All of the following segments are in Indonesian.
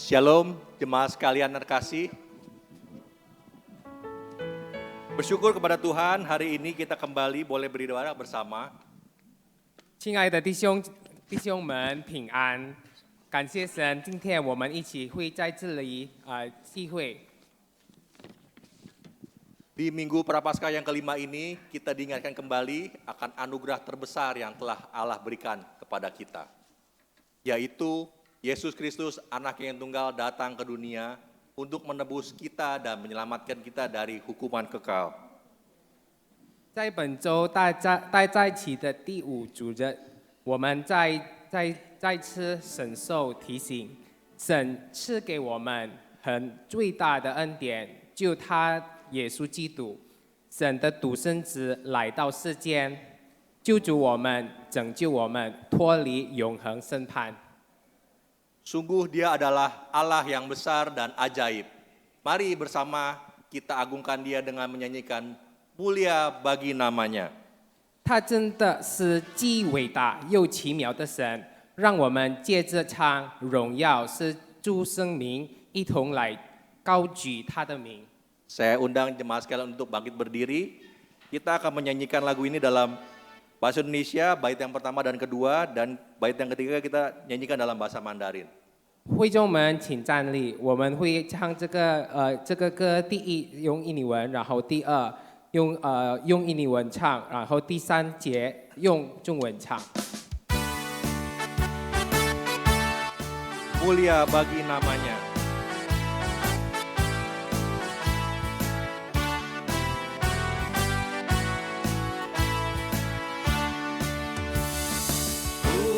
Shalom, jemaat sekalian terkasih. Bersyukur kepada Tuhan, hari ini kita kembali boleh berdoa bersama. 亲爱的弟兄们平安，感谢神，今天我们一起会在这里聚会。Di Minggu Prapaskah yang kelima ini, kita diingatkan kembali akan anugerah terbesar yang telah Allah berikan kepada kita, yaitu Yesus Kristus, Anak yang tunggal, datang ke dunia untuk menebus kita dan menyelamatkan kita dari hukuman kekal. 在本周待在一起的第5主日，我们再次深受提醒，神赐给我们很最大的恩典，就他耶稣基督，神的独生子来到世间，救主我们，拯救我们，脱离永恒审判。 Sungguh Dia adalah Allah yang besar dan ajaib. Mari bersama kita agungkan Dia dengan menyanyikan mulia bagi namanya. 他真的是既伟大又奇妙的神，让我们借着唱荣耀是主生名，一同来高举他的名。 Saya undang jemaat sekalian untuk bangkit berdiri. Kita akan menyanyikan lagu ini dalam bahasa Indonesia, bait yang pertama dan kedua, dan bait yang ketiga kita nyanyikan dalam bahasa Mandarin. 会众们请站立，我们会唱这个歌，第一用印尼文，然后第二用印尼文唱，然后第3节用中文唱。 Mulia bagi namanya.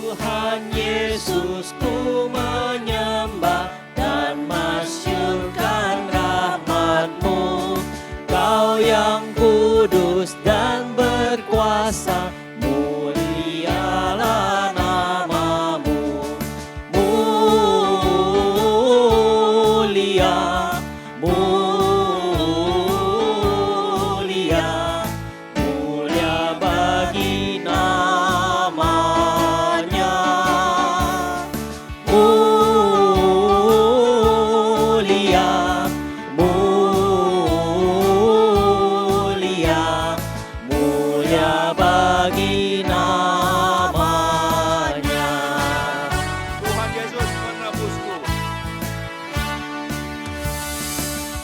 Tuhan Yesus, ku menyembah dan masyurkan rahmat-Mu. Kau yang kudus dan berkuasa, mulialah nama-Mu. Mulia, mulia, mulia bagi namanya. Mulia, mulia, mulia bagi namanya. Tuhan Yesus penebusku.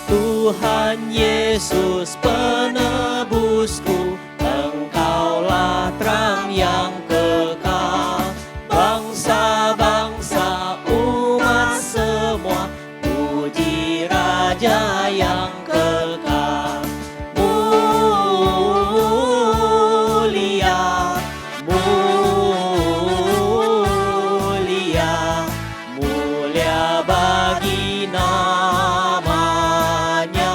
Tuhan Yesus penebusku, Engkaulah terang yang kekal. Bangsa-bangsa umat semua, puji Raja yang kekal. Mulia, mulia, mulia bagi namanya.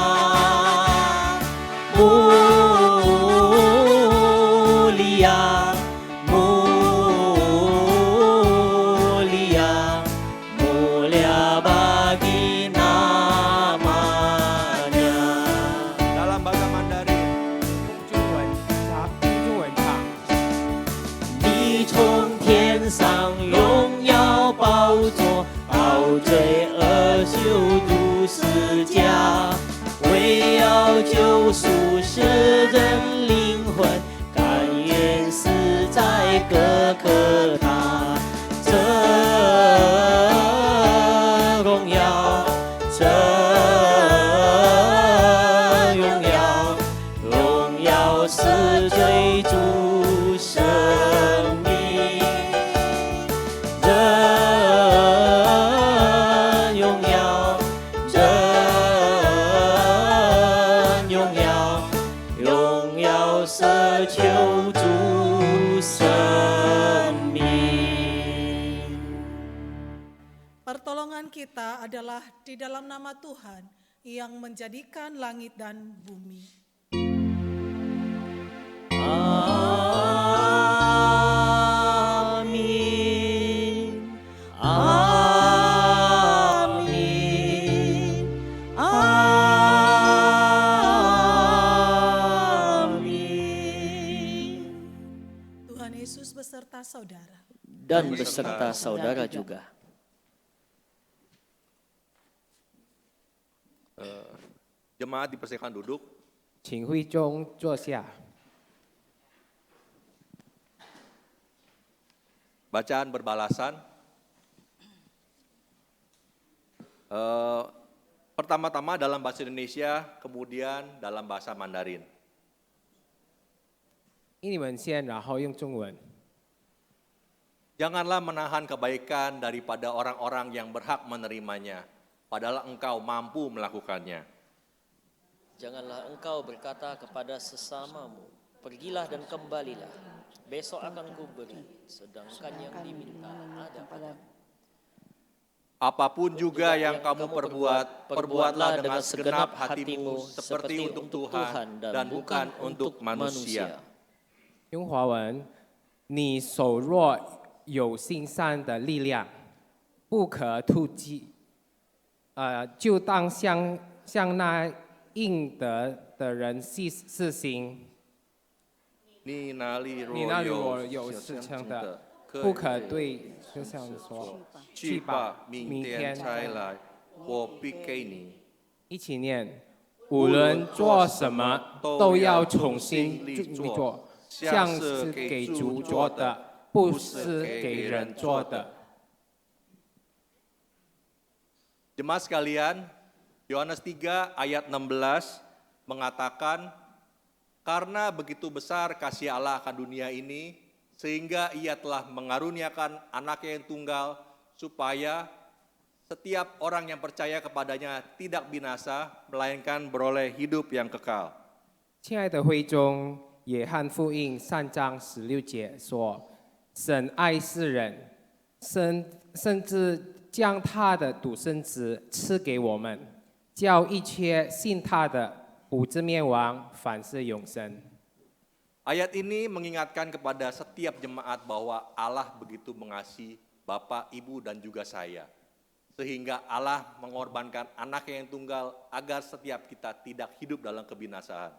Mulia, mulia, mulia bagi namanya. Dalam bahasa Mandarin. 用中文唱。 你从天上荣耀宝座，报罪恶救度世家，为要救赎世人灵魂，甘愿死在各个他。这荣耀，这荣耀，荣耀是最主生命。这荣耀，这荣耀，荣耀是救主生命。 Pertolongan kita adalah di dalam nama Tuhan yang menjadikan langit dan bumi. Amin. Amin. Amin. Tuhan Yesus beserta saudara. Dan beserta saudara juga. Jemaat dipersilakan duduk. 请会众坐下。 Bacaan berbalasan. Pertama-tama dalam bahasa Indonesia, kemudian dalam bahasa Mandarin. 英文先，然后用中文。 Janganlah menahan kebaikan daripada orang-orang yang berhak menerimanya, padahal engkau mampu melakukannya. Janganlah engkau berkata kepada sesamamu, pergilah dan kembalilah, besok akan kuberi, sedangkan yang diminta ada padamu. Apapun juga yang kamu perbuat, perbuatlah dengan segenap hatimu seperti untuk Tuhan dan bukan untuk manusia. 用华文，你手若有行善的力量，不可突击，就当向那应得的人施行。你那里你那里若若有事事情的，的，不可对就像说，去吧，明天才来，我必给你。一起念，无论做什么都要重新做，像是给主做的，不是给人做的。 Jemaat sekalian, Yohanes 3 ayat 16 mengatakan, karena begitu besar kasih Allah akan dunia ini, sehingga ia telah mengaruniakan anaknya yang tunggal, supaya setiap orang yang percaya kepadanya tidak binasa, melainkan beroleh hidup yang kekal. 亲爱的会众，约翰福音3章16节说：“神爱世人，甚至将他的独生子赐给我们，叫一切信他的不至灭亡，反是永生。” Ayat ini mengingatkan kepada setiap jemaat bahwa Allah begitu mengasihi Bapak, Ibu, dan juga saya. Sehingga Allah mengorbankan anaknya yang tunggal agar setiap kita tidak hidup dalam kebinasaan.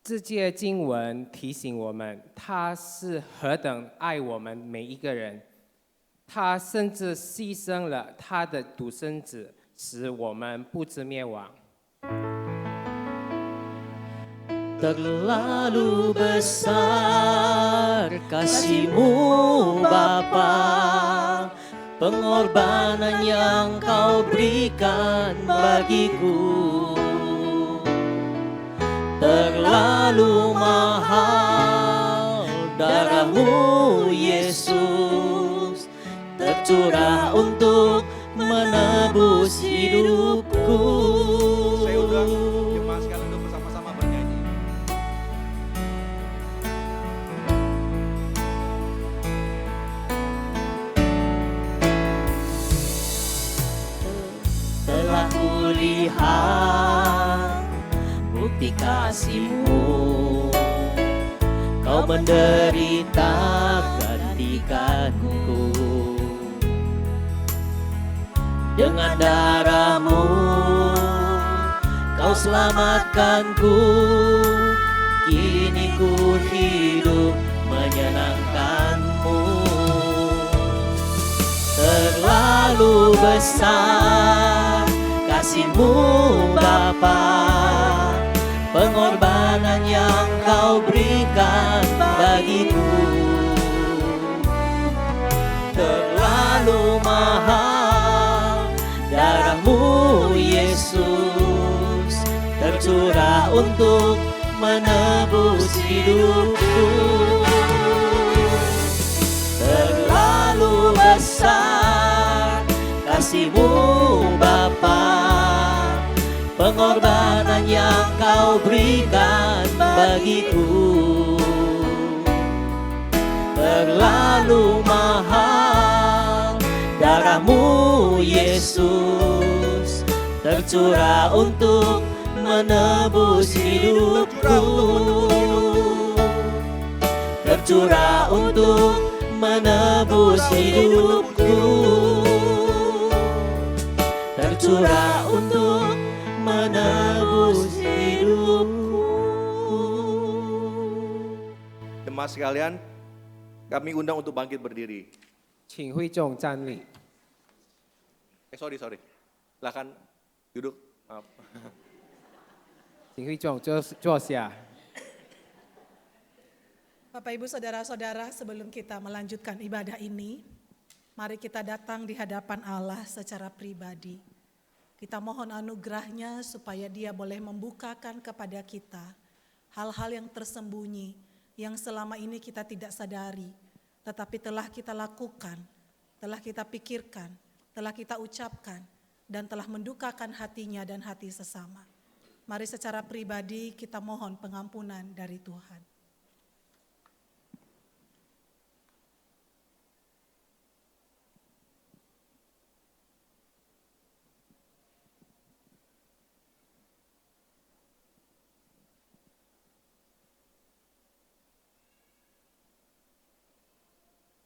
这节经文提醒我们，他是何等爱我们每一个人，他甚至牺牲了他的独生子，使我们不至灭亡。 Terlalu besar kasih-Mu Bapa, pengorbanan yang Kau berikan bagiku. Terlalu mahal darah-Mu Yesus, tercurah untuk menebus hidupku. Saya undang jemaat sekalian untuk bersama-sama bernyanyi. Telah kulihat bukti kasih-Mu, Kau menderita gantikanku. Dengan darah-Mu Kau selamatkanku, kini ku hidup menyenangkan-Mu. Terlalu besar kasih-Mu Bapa, pengorbanan yang Kau berikan bagiku. Terlalu mahal darah-Mu Yesus, tercurah untuk menebus hidupku. Terlalu besar kasih-Mu Bapa, pengorbanan yang Kau berikan bagiku. Terlalu mahal darah-Mu Yesus, tercurah untuk menebus hidupku. Tercurah untuk menebus hidupku. Tercurah untuk menebus hidupku. Jemaat sekalian, kami undang untuk bangkit berdiri. 请会众站立。 Sorry. Silakan duduk. 请会众坐下。 Bapak Ibu Saudara-saudara, sebelum kita melanjutkan ibadah ini, mari kita datang di hadapan Allah secara pribadi. Kita mohon anugerahnya supaya Dia boleh membukakan kepada kita hal-hal yang tersembunyi, yang selama ini kita tidak sadari, tetapi telah kita lakukan, telah kita pikirkan, telah kita ucapkan, dan telah mendukakan hatinya dan hati sesama. Mari secara pribadi kita mohon pengampunan dari Tuhan.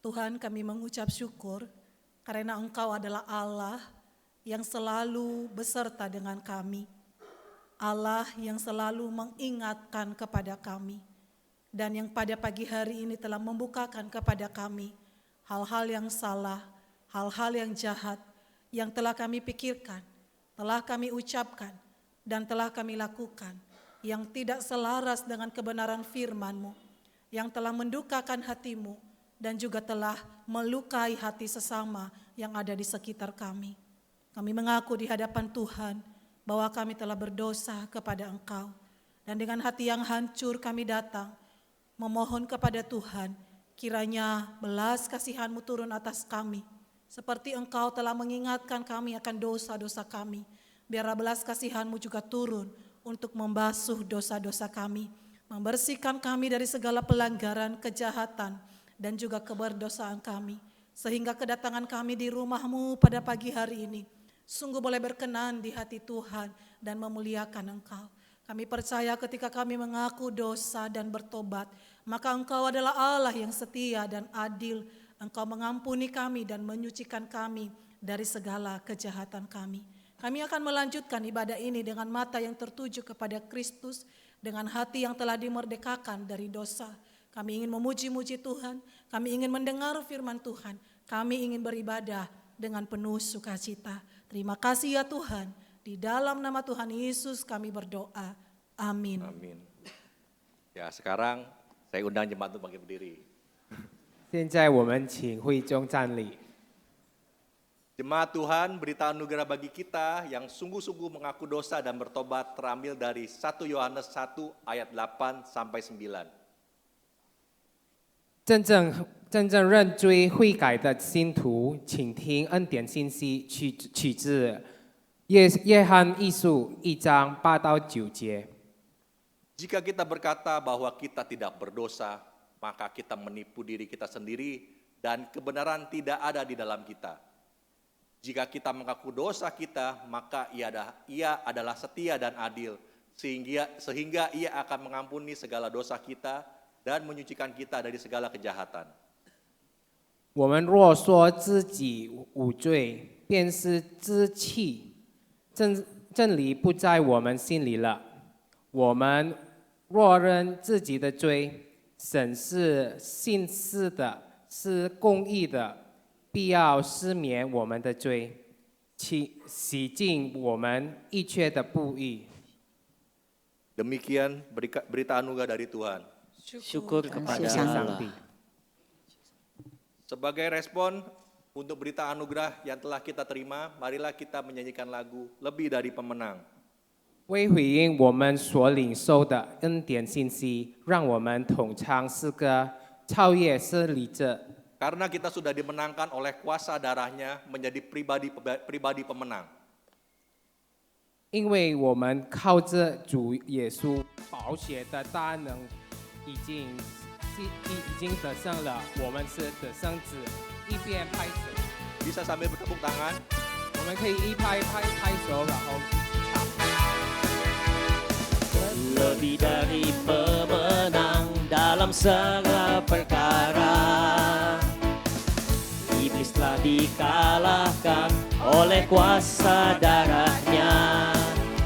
Tuhan, kami mengucap syukur karena Engkau adalah Allah yang selalu beserta dengan kami. Allah yang selalu mengingatkan kepada kami. Dan yang pada pagi hari ini telah membukakan kepada kami hal-hal yang salah, hal-hal yang jahat yang telah kami pikirkan, telah kami ucapkan, dan telah kami lakukan yang tidak selaras dengan kebenaran firman-Mu, yang telah mendukakan hati-Mu, dan juga telah melukai hati sesama yang ada di sekitar kami. Kami mengaku di hadapan Tuhan bahwa kami telah berdosa kepada Engkau. Dan dengan hati yang hancur kami datang memohon kepada Tuhan, kiranya belas kasihan-Mu turun atas kami. Seperti Engkau telah mengingatkan kami akan dosa-dosa kami, biarlah belas kasihan-Mu juga turun untuk membasuh dosa-dosa kami, membersihkan kami dari segala pelanggaran, kejahatan, dan juga keberdosaan kami, sehingga kedatangan kami di rumah-Mu pada pagi hari ini sungguh boleh berkenan di hati Tuhan dan memuliakan Engkau. Kami percaya ketika kami mengaku dosa dan bertobat, maka Engkau adalah Allah yang setia dan adil. Engkau mengampuni kami dan menyucikan kami dari segala kejahatan kami. Kami akan melanjutkan ibadah ini dengan mata yang tertuju kepada Kristus, dengan hati yang telah dimerdekakan dari dosa. Kami ingin memuji-muji Tuhan, kami ingin mendengar firman Tuhan, kami ingin beribadah dengan penuh sukacita. Terima kasih ya Tuhan, di dalam nama Tuhan Yesus kami berdoa. Amin. Amin. Ya, sekarang saya undang jemaat untuk bangkit berdiri. 现在我们请会众站立。 Jemaat Tuhan, berita anugerah bagi kita yang sungguh-sungguh mengaku dosa dan bertobat terambil dari 1 Yohanes 1 ayat 8 sampai 9. 真正认罪悔改的信徒，请听恩典信息，取自约翰一书1章8到9节。 Jika kita berkata bahwa kita tidak berdosa, maka kita menipu diri kita sendiri dan kebenaran tidak ada di dalam kita. Jika kita mengaku dosa kita, maka ia adalah setia dan adil, sehingga ia akan mengampuni segala dosa kita dan menyucikan kita dari segala kejahatan. 我们若说自己无罪，便是自欺，真理不在我们心里了。我们若认自己的罪，神是信实的，是公义的，必要赦免我们的罪，洗净我们一切的不义。 Demikian berita anugerah dari Tuhan. Syukur kepada 谢谢上 Allah. 帝。 Sebagai respon untuk berita anugerah yang telah kita terima, marilah kita menyanyikan lagu Lebih dari Pemenang. 为回应我们所领受的恩典信息，让我们统唱诗歌，超越胜利者。 Karena kita sudah dimenangkan oleh kuasa darahnya menjadi pribadi pemenang. 因为我们靠着主耶稣宝血的大能，已经得胜了，我们是得胜者。一边拍手， Bisa sambil bertepuk tangan. 我们可以一拍手，然后一起唱。 Lebih dari pemenang dalam segala perkara. Iblis telah dikalahkan oleh kuasa darahnya.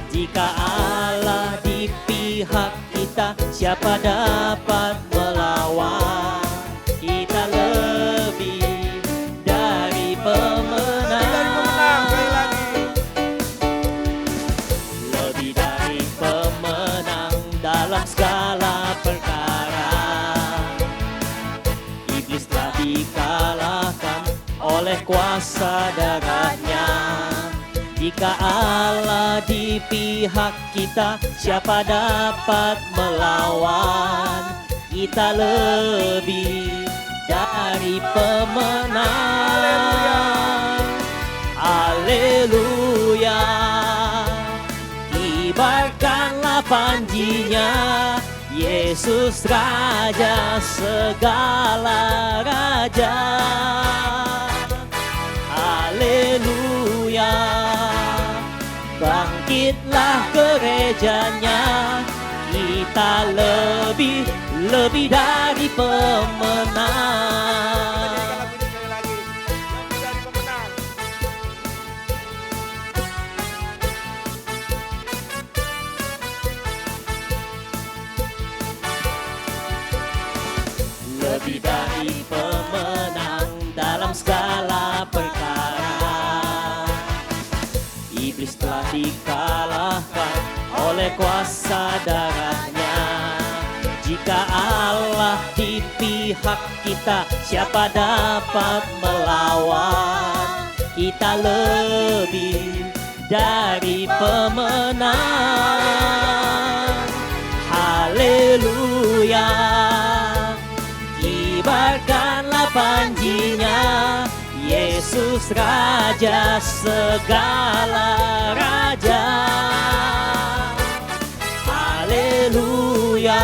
Jika Allah di pihak kita, siapa dapat melawan? Kita lebih dari pemenang. kuasa darahnya. Jika Allah di pihak kita, siapa dapat melawan? Kita lebih dari pemenang. Haleluya. Kibarkanlah panjinya, Yesus Raja segala raja. Haleluya. Bangkitlah gerejanya, kita lebih dari pemenang. Lebih dari pemenang dalam segala perkara. Iblis telah dikalahkan oleh kuasa darahnya. Jika Allah di pihak kita, siapa dapat melawan? Kita lebih dari pemenang. Haleluya. Kibarkanlah panjinya, Yesus Raja segala raja. Haleluya.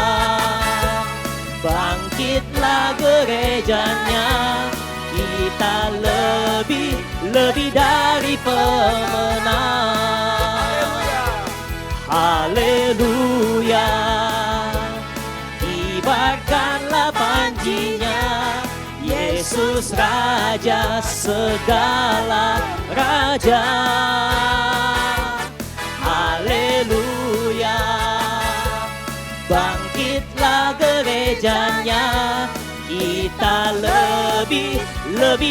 Bangkitlah gerejanya, kita lebih dari pemenang. Haleluya. Kibarkanlah panjinya, Yesus Raja segala raja. Haleluya. Bangkitlah gerejanya, kita lebih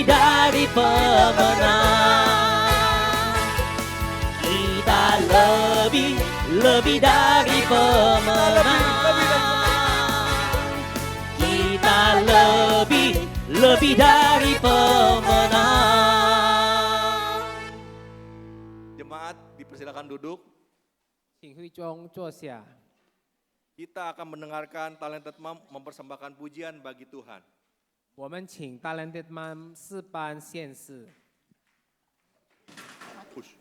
dari pemenang. Kita lebih dari pemenang. Kita lebih dari pemenang. Jemaat dipersilakan duduk. 请会中坐下。 Kita akan mendengarkan Talented Mom mempersembahkan pujian bagi Tuhan. 我们请 Talented Mom 4班献诗。 Push.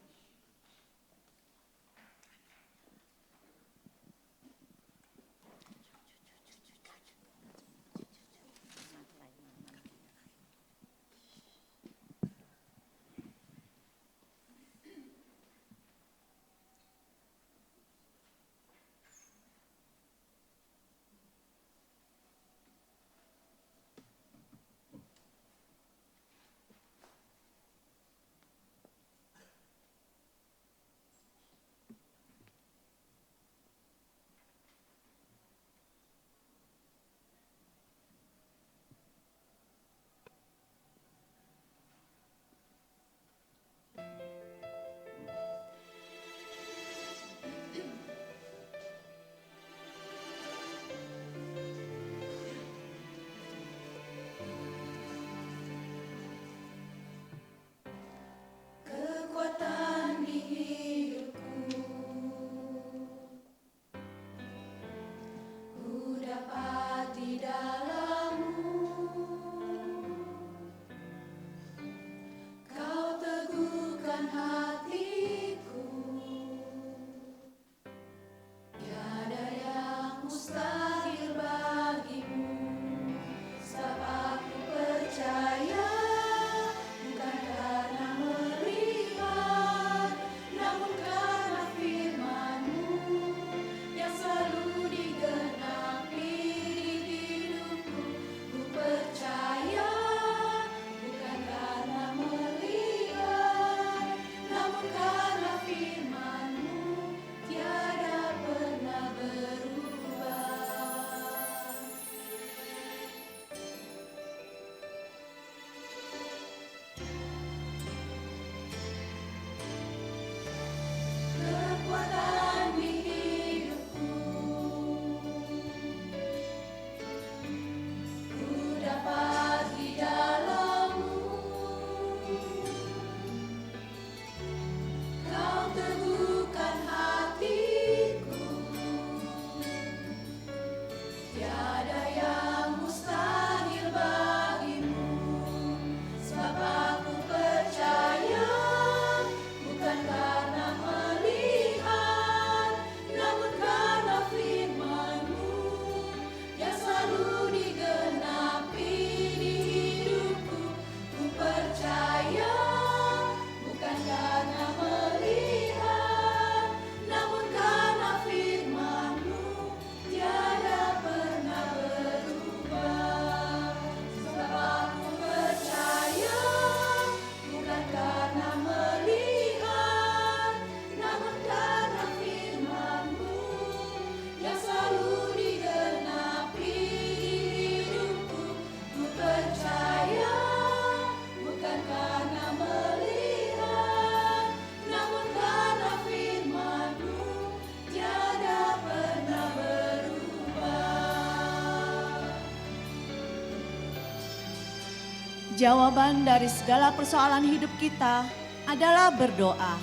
jawaban dari segala persoalan hidup kita adalah berdoa.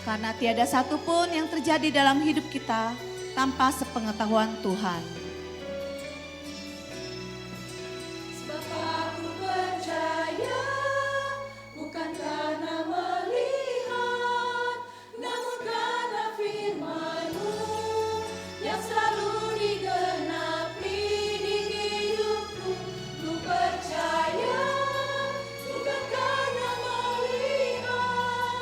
Karena tiada satupun yang terjadi dalam hidup kita tanpa sepengetahuan Tuhan. Sebab aku percaya bukan karena melihat, namun karena firman-Mu yang selalu digenapi di hidupku. Ku percaya bukan karena melihat,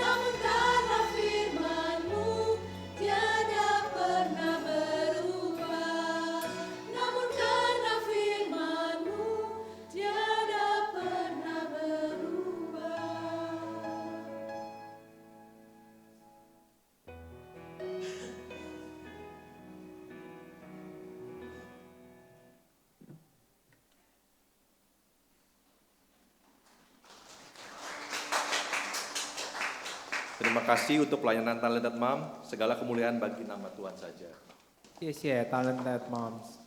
namun karena firman-Mu tiada pernah berubah. Namun karena firman-Mu tiada pernah berubah. Terima kasih untuk pelayanan Talented Mom. Segala kemuliaan bagi nama Tuhan saja. 谢谢 Talented Moms。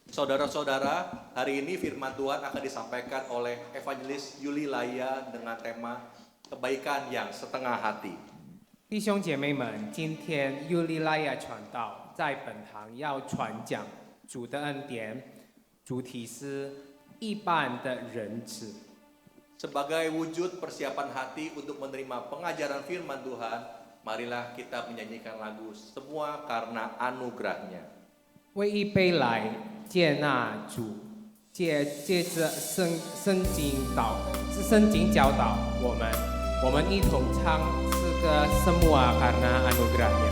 Saudara-saudara, hari ini firman Tuhan akan disampaikan oleh Evangelis Yuli Laya dengan tema kebaikan yang setengah hati. 弟兄姐妹们，今天尤利拉亚传道在本堂要传讲主的恩典，主题是一般的仁慈。 Sebagai wujud persiapan hati untuk menerima pengajaran firman Tuhan, marilah kita menyanyikan lagu Semua Karena Anugerahnya. 为一杯来接纳主，借着圣经教导我们一同唱诗歌 Semua Karena Anugerahnya。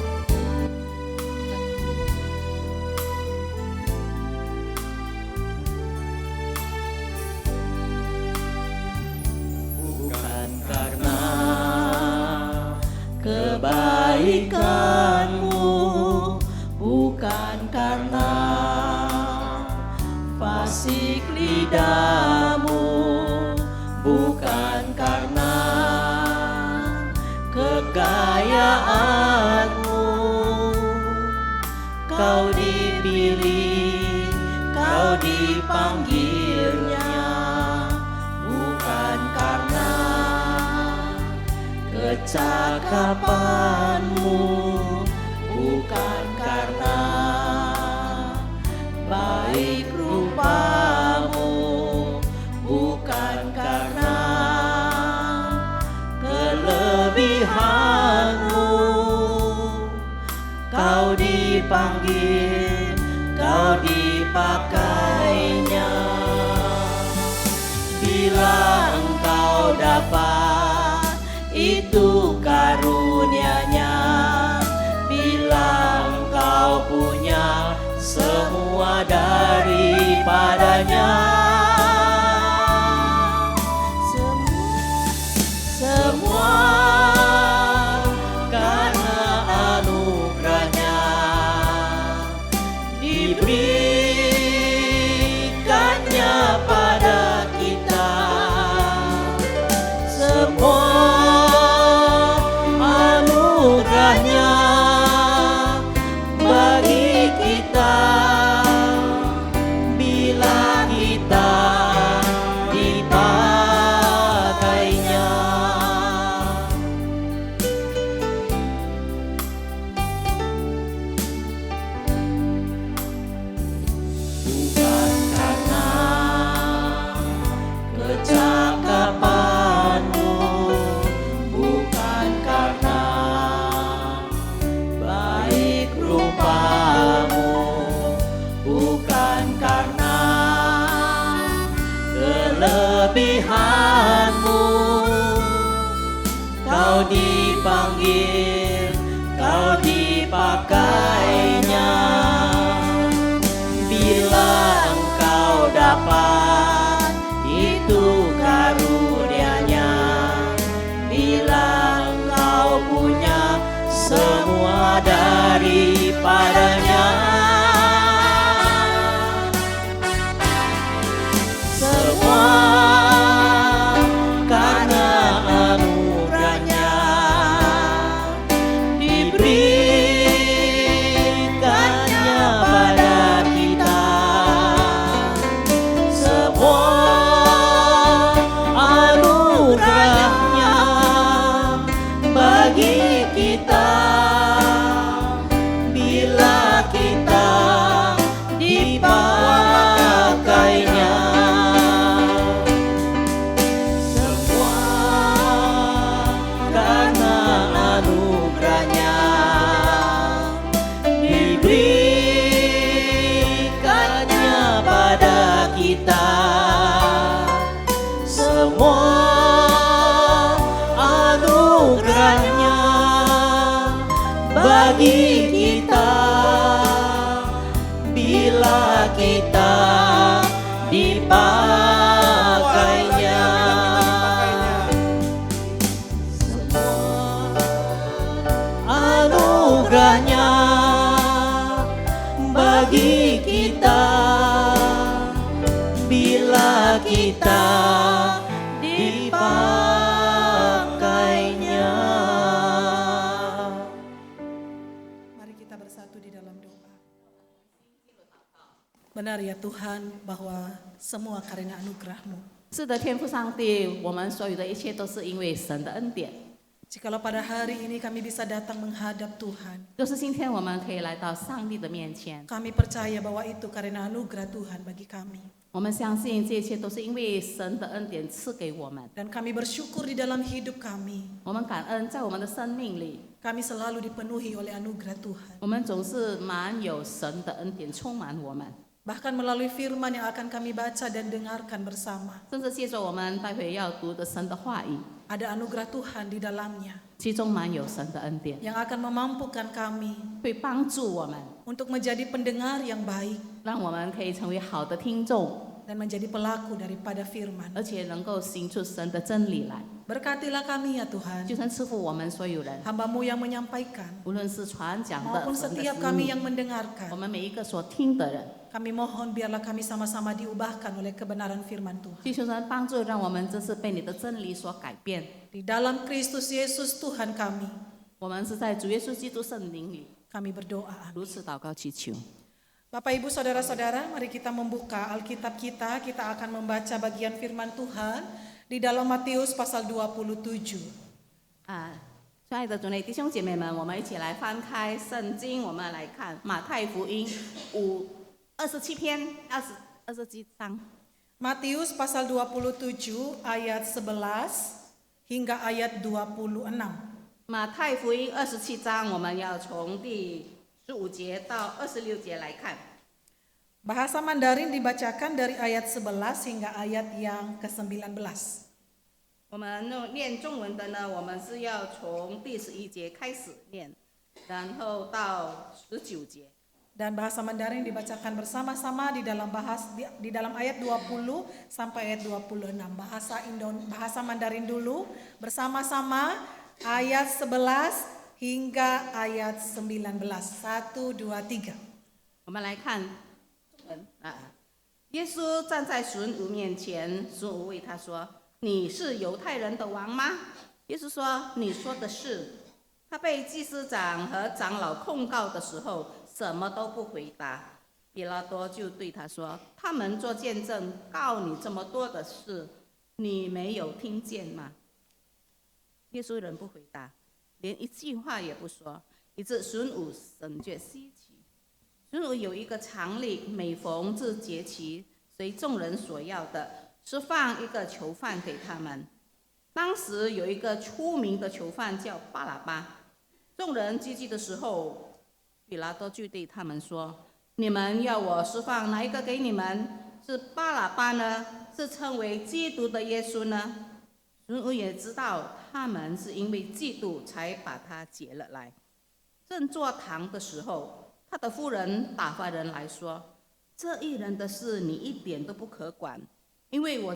Bukan karena kebaikan-Mu, bukan karena fasik lidah-Mu, bukan karena kekayaan-Mu, Kau dipilih, Kau dipanggilnya, bukan karena kecakapan-Mu, bukan karena baik rupa-Mu, bukan karena kelebihan-Mu, Kau dipanggil, Kau dipakainya. Bila Engkau dapat, itu karunia-Nya. Bila Engkau punya semua daripadanya, semua karena anugerah-Nya diberikannya pada kita. Semua anugerah-Nya bagi kita bila kita dipakainya. Bukan karena kecakapan-Mu, bukan karena baik rupa-Mu, bukan karena kelebihan-Mu, Kau dipanggil, Kau dipakainya. Bila Engkau dapat, itu karunia-Nya. Bila Engkau punya semua daripadanya, semua karena anugerah-Nya diberi pakainya. Semua karena anugerahnya diberikannya pada kita. Semua anugerahnya bagi kita bila kita dipakainya. Semua anugerahnya bagi kita bila kita dipakainya. Mari kita bersatu di dalam doa. Benar ya Tuhan bahwa semua karena anugerah-Mu. 是的，天父上帝，我们所有的一切都是因为神的恩典。 Jikalau pada hari ini kami bisa datang menghadap Tuhan, 就是今天我们可以来到上帝的面前， kami percaya bahwa itu karena anugerah Tuhan bagi kami. 我们相信这一切都是因为神的恩典赐给我们。 Dan kami bersyukur di dalam hidup kami, 我们感恩在我们的生命里， kami selalu dipenuhi oleh anugerah Tuhan. 我们总是满有神的恩典充满我们， Bahkan melalui firman yang akan kami baca dan dengarkan bersama, 甚至借着我们待会要读的神的话语， ada anugerah Tuhan di dalamnya 其中满有神的恩典， yang akan memampukan kami 会帮助我们， untuk menjadi pendengar yang baik 让我们可以成为好的听众， dan menjadi pelaku daripada firman. 而且能够行出神的真理来。 Berkatilah kami ya Tuhan, 就算赐福我们所有人， hamba-Mu yang menyampaikan 无论是传讲的 maupun 神的 setiap 使 kami 命， yang 我 mendengarkan. 们每一个所听的人， Kami mohon biarlah kami sama-sama diubahkan oleh kebenaran firman Tuhan. 地球上帮助，让我们真是被你的真理所改变。 Di dalam Kristus Yesus Tuhan kami, 我们是在主耶稣基督圣灵里 kami berdoa. 如此祷告祈求。 Bapak Ibu Saudara-saudara, mari kita membuka Alkitab kita. Kita akan membaca bagian firman Tuhan di dalam Matius pasal 27. 啊，亲爱的主内弟兄姐妹们，我们一起来翻开圣经，我们来看马太福音27篇27章。 Matius pasal 27 ayat 11 hingga ayat 26. 马太福音27章，我们要从第15节到26节来看。 Bahasa Mandarin dibacakan dari ayat 11 hingga ayat yang ke-19. 我们念中文的呢，我们是要从第11节开始念，然后到19节。 Dan bahasa Mandarin dibacakan bersama-sama di dalam ayat 20 sampai ayat 26. Bahasa Mandarin dulu bersama-sama ayat 11 hingga ayat 19. 1 2 3. 我们来看中文啊。耶稣站在巡抚面前，巡抚问他说：“你是犹太人的王吗？”耶稣说：“你说的是。”他被祭司长和长老控告的时候，什么都不回答。比拉多就对他说：“他们做见证告你这么多的事，你没有听见吗？”耶稣仍不回答，连一句话也不说，以致巡抚神觉稀奇。巡抚有一个常例，每逢至节期，随众人所要的，是放一个囚犯给他们。当时有一个出名的囚犯叫巴拉巴。众人聚集的时候，比拉多就对他们说：“你们要我释放哪一个给你们？是巴拉巴呢，是称为基督的耶稣呢？”巡抚也知道他们是因为嫉妒才把他解了来。正坐堂的时候，他的夫人打发人来说：“这一人的事你一点都不可管，因为我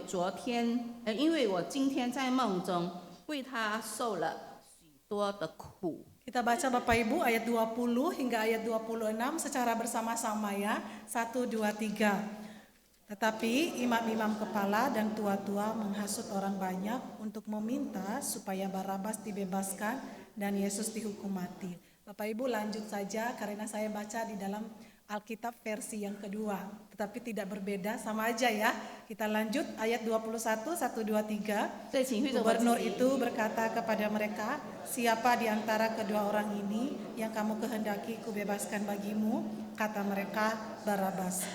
今天在梦中为他受了许多的苦。” Kita baca Bapak Ibu ayat 20 hingga ayat 26 secara bersama-sama ya. 1 2 3. Tetapi imam-imam kepala dan tua-tua menghasut orang banyak untuk meminta supaya Barabas dibebaskan dan Yesus dihukum mati. Bapak Ibu lanjut saja karena saya baca di dalam Alkitab versi yang kedua, tetapi tidak berbeda, sama aja ya. Kita lanjut ayat 21, 1, 2, 3. Gubernur itu berkata kepada mereka, "Siapa di antara kedua orang ini yang kamu kehendaki kubebaskan bagimu?" Kata mereka, "Barabas."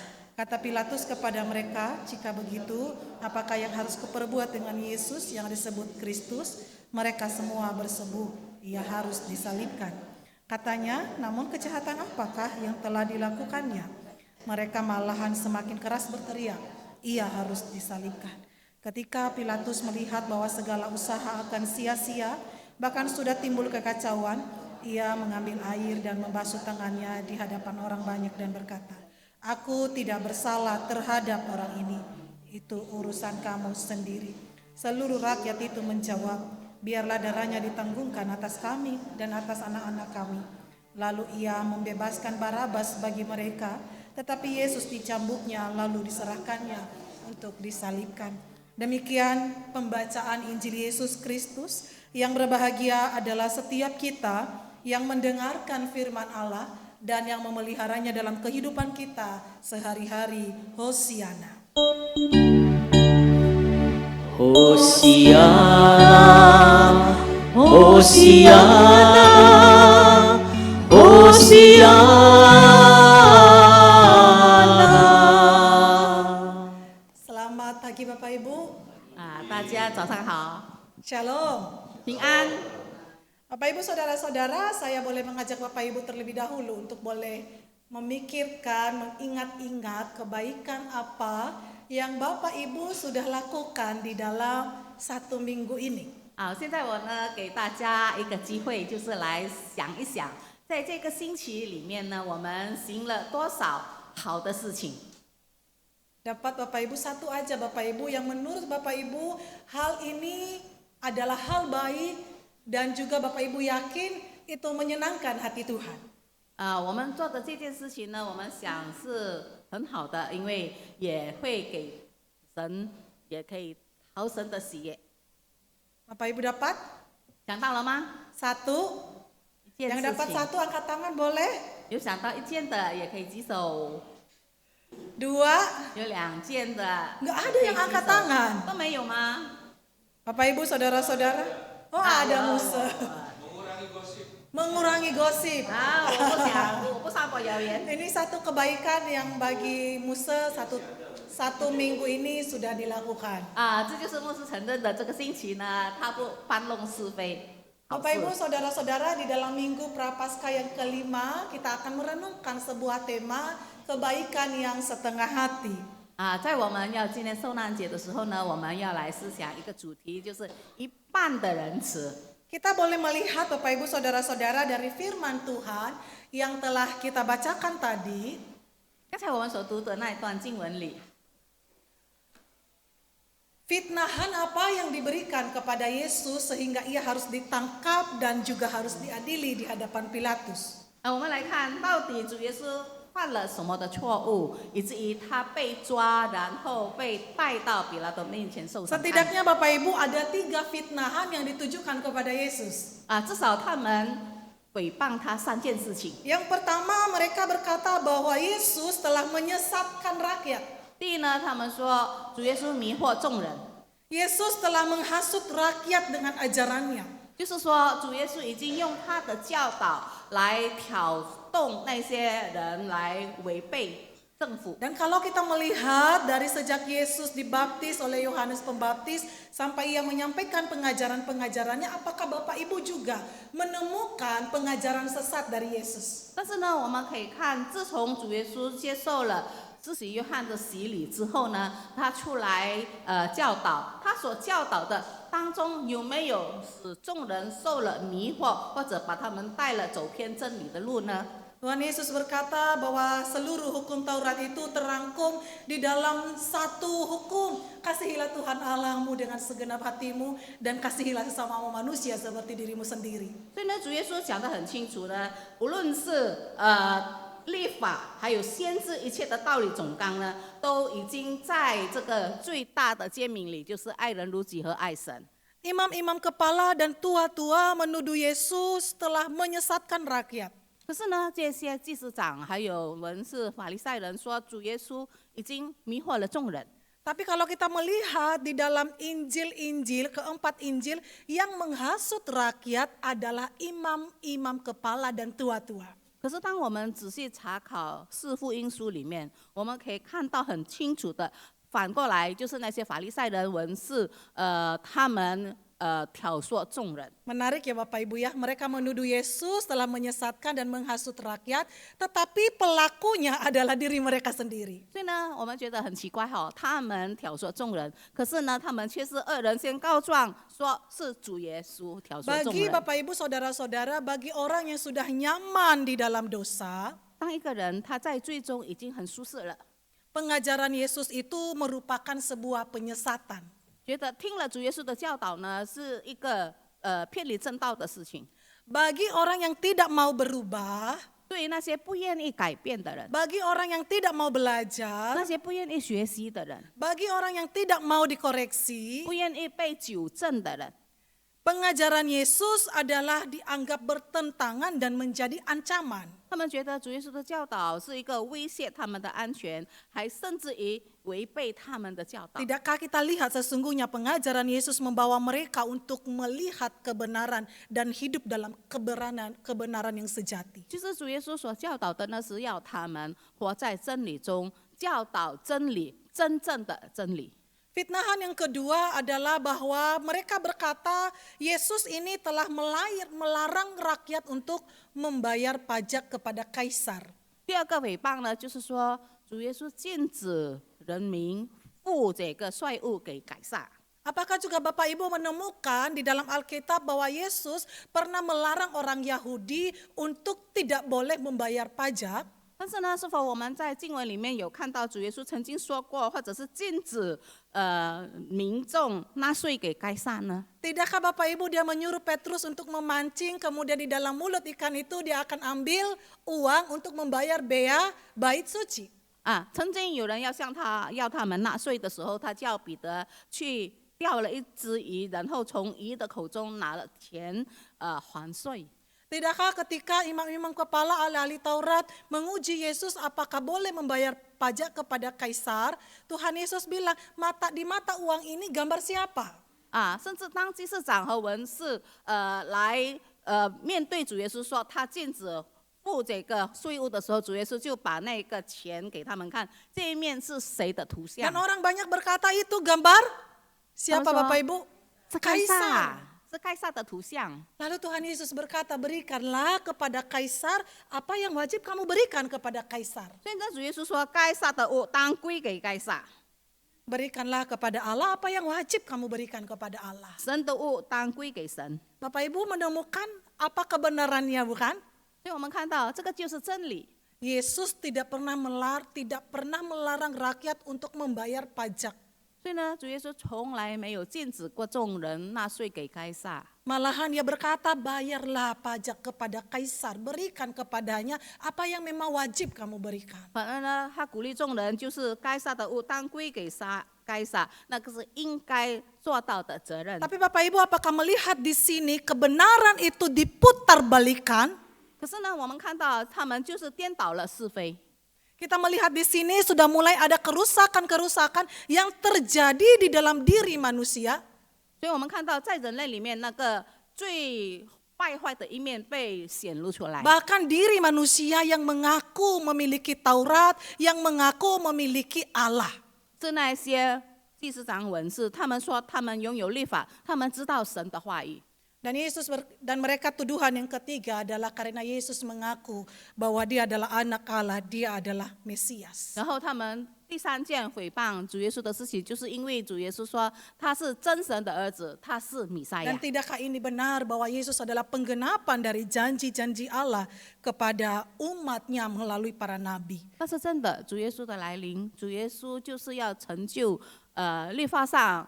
Kata Pilatus kepada mereka, jika begitu, apakah yang harus kuperbuat dengan Yesus yang disebut Kristus? Mereka semua berseru, ia harus disalibkan. Katanya, namun kejahatan apakah yang telah dilakukannya? Mereka malahan semakin keras berteriak, ia harus disalibkan. Ketika Pilatus melihat bahwa segala usaha akan sia-sia, bahkan sudah timbul kekacauan, ia mengambil air dan membasuh tangannya di hadapan orang banyak dan berkata, aku tidak bersalah terhadap orang ini. Itu urusan kamu sendiri. Seluruh rakyat itu menjawab, biarlah darahnya ditanggungkan atas kami dan atas anak-anak kami. Lalu ia membebaskan Barabas bagi mereka, tetapi Yesus dicambuknya lalu diserahkannya untuk disalibkan. Demikian pembacaan Injil Yesus Kristus. Yang berbahagia adalah setiap kita yang mendengarkan firman Allah dan yang memeliharanya dalam kehidupan kita sehari-hari. Hosiana. Hosiana, Hosiana, Hosiana. Selamat pagi Bapak Ibu. 大家早上好， Shalom. 平安。 Bapak Ibu saudara-saudara, saya boleh mengajak Bapak Ibu terlebih dahulu untuk boleh memikirkan, mengingat-ingat kebaikan apa yang Bapak Ibu sudah lakukan di dalam 1 minggu ini. 好，现在我呢给大家一个机会，就是来想一想，在这个星期里面呢，我们行了多少好的事情。 Dapat Bapak Ibu satu aja Bapak Ibu yang menurut Bapak Ibu hal ini adalah hal baik dan juga Bapak Ibu yakin itu menyenangkan hati Tuhan. 我们做的这件事情呢，我们想是很好的，因为也会给神，也可以讨神的喜悦。 Bapak Ibu dapat? 想到了吗？ Satu. 一件 Yang 事 dapat 情， satu angkat tangan boleh? 有想到一件的也可以举手， Dua. 有2件的 Nggak ada yang angkat tangan. 都没有吗？ Bapak Ibu saudara-saudara. Oh ada Musa. Mengurangi gosip. 啊，我不想，我不散播谣言。 Ini satu kebaikan yang bagi Musa satu minggu ini sudah dilakukan. 啊，这就是牧师承认的。这个星期呢，他不搬弄是非，好 Bapak Ibu 事。 saudara-saudara, di dalam minggu Prapaskah yang kelima kita akan merenungkan sebuah tema kebaikan yang setengah hati. 啊，在我们要纪念受难节的时候呢，我们要来思想一个主题，就是一半的仁慈。 Kita boleh melihat Bapak Ibu saudara-saudara dari firman Tuhan yang telah kita bacakan tadi. 刚才我们所读的那一段经文里， Fitnahan apa yang diberikan kepada Yesus sehingga ia harus ditangkap dan juga harus diadili di hadapan Pilatus. 我们来看到底主耶稣犯了什么的错误，以至于他被抓，然后被带到比拉多面前受审判。 Setidaknya Bapak Ibu ada 3 fitnahan yang ditujukan kepada Yesus. 啊，至少他们诽谤他3件事情。 Yang pertama mereka berkata bahwa Yesus telah menyesatkan rakyat. 第一呢，他们说主耶稣迷惑众人， Yesus telah menghasut rakyat dengan ajarannya. 就是说主耶稣已经用他的教导来挑动那些人来违背政府。 Dan kalau kita melihat dari sejak Yesus dibaptis oleh Yohanes Pembaptis sampai ia menyampaikan pengajaran-pengajarannya, apakah Bapak Ibu juga menemukan pengajaran sesat dari Yesus? 但是呢，我们可以看，自从主耶稣接受了施洗约翰的洗礼之后呢，他出来教导，他所教导的当中有没有使众人受了迷惑，或者把他们带了走偏真理的路呢？ Tuhan Yesus berkata bahwa seluruh hukum Taurat itu terangkum di dalam satu hukum. Kasihilah Tuhan Allahmu dengan segenap hatimu dan kasihilah sesamamu manusia seperti dirimu sendiri. 所以呢，主耶稣讲得很清楚呢，无论是律法，还有先知一切的道理总纲呢，都已经在这个最大的诫命里，就是爱人如己和爱神。 Imam-imam kepala dan tua-tua menuduh Yesus telah menyesatkan rakyat. 可是呢，这些祭司长还有文士、法利赛人说，主耶稣已经迷惑了众人。 Tapi kalau kita melihat di dalam Injil-Injil, keempat Injil yang menghasut rakyat adalah imam-imam kepala dan tua-tua. 可是当我们仔细查考四福音书里面，我们可以看到很清楚的，反过来就是那些法利赛人文士，他们挑唆众人。 Menarik ya Bapak Ibu ya, mereka menuduh Yesus telah menyesatkan dan menghasut rakyat, tetapi pelakunya adalah diri mereka sendiri. 所以呢，我们觉得很奇怪哈，他们挑唆众人，可是呢，他们却是恶人先告状，说是主耶稣挑唆众 Bagi 人。 Bapak Ibu Saudara-saudara, bagi orang yang sudah nyaman di dalam dosa, 当一个人他在最终已经很舒适了， pengajaran Yesus itu merupakan sebuah penyesatan. 觉得听了主耶稣的教导呢，是一个偏离正道的事情。 Bagi orang yang tidak mau berubah, 对于那些不愿意改变的人， bagi orang yang tidak mau 那 belajar, 些不愿意学习的人， bagi orang yang tidak mau dikoreksi, 不愿意被纠正的人， pengajaran Yesus adalah dianggap bertentangan dan menjadi ancaman. 他们觉得主耶稣的教导是一个威胁他们的安全，还甚至于违背他们的教导。 Tidakkah kita lihat sesungguhnya pengajaran Yesus membawa mereka untuk melihat kebenaran dan hidup dalam kebenaran yang sejati. 就是主耶稣所教导的呢，是要他们活在真理中，教导真理，真正的真理。 Fitnahan yang kedua adalah bahwa mereka berkata Yesus ini telah melarang rakyat untuk membayar pajak kepada kaisar. 第二个诽谤呢，就是说主耶稣禁止人民付这个税务给凯撒。 Apakah juga Bapak Ibu menemukan di dalam Alkitab bahwa Yesus pernah melarang orang Yahudi untuk tidak boleh membayar pajak? 但是呢，是否我们在经文里面有看到主耶稣曾经说过，或者是禁止民众纳税给该撒呢？ Tidakkah Bapak Ibu dia menyuruh Petrus untuk memancing, kemudian di dalam mulut ikan itu dia akan ambil uang untuk membayar bea bait suci? 曾经有人要他们纳税的时候，他叫彼得去钓了一只鱼，然后从鱼的口中拿了钱还税。 Tidakkah ketika imam-imam kepala ahli-ahli Taurat menguji Yesus apakah boleh membayar pajak kepada kaisar, Tuhan Yesus bilang, di mata uang ini gambar siapa? 甚至当祭司长和文士来面对主耶稣说他禁止付这个税务的时候，主耶稣就把那个钱给他们看，这一面是谁的图像？ Dan orang banyak berkata itu gambar siapa Bapak Ibu? 是该 Kaisar. 撒，是该撒的图像。 Lalu Tuhan Yesus berkata, berikanlah kepada kaisar apa yang wajib kamu berikan kepada kaisar. 所以呢，主耶稣说，该撒的物当归给该撒， Berikanlah kepada Allah apa yang wajib kamu berikan kepada Allah. 神的物当归给神。 Bapak Ibu menemukan apa kebenarannya bukan? 所以我们看到这个就是真理。 Yesus tidak pernah melarang rakyat untuk membayar pajak. 所以呢，主耶稣从来没有禁止过众人纳税给该撒。 Malahan dia berkata, bayarlah pajak kepada kaisar, berikan kepadanya apa yang memang wajib kamu berikan. 反而呢，他鼓励众人就是该撒的物当归给该撒，那个是应该做到的责任。 Tapi Bapak Ibu apakah melihat di sini kebenaran itu diputarbalikkan? 可是呢，我们看到他们就是颠倒了是非。 Kita melihat di sini sudah mulai ada kerusakan-kerusakan yang terjadi di dalam diri manusia. 所以我们看到在人类里面那个最败坏的一面被显露出来。 Bahkan diri manusia yang mengaku memiliki Taurat, yang mengaku memiliki Allah. 是那些祭司长文士，他们说他们拥有律法，他们知道神的话语。 Dan mereka tuduhan yang ketiga adalah karena Yesus mengaku bahwa dia adalah anak Allah, dia adalah Mesias. 然后他们第三件诽谤主耶稣的事情，就是因为主耶稣说他是真神的儿子，他是弥赛亚 Dan。tidakkah ini benar bahwa Yesus adalah penggenapan dari janji-janji Allah kepada umatnya melalui para nabi? 但是真的，主耶稣的来临，主耶稣就是要成就律法上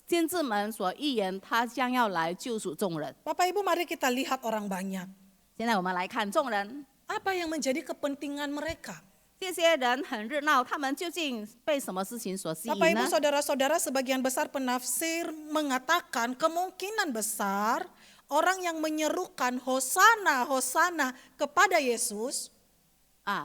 先知们所预言，他将要来救赎众人。 Bapak Ibu mari kita lihat orang banyak. 现在我们来看众人， Apa yang menjadi kepentingan mereka? 这些人很热闹，他们究竟被什么事情所吸引 Bapak 呢 Ibu？ saudara-saudara, sebagian besar penafsir mengatakan kemungkinan besar orang yang menyerukan Hosana, Hosana kepada Yesus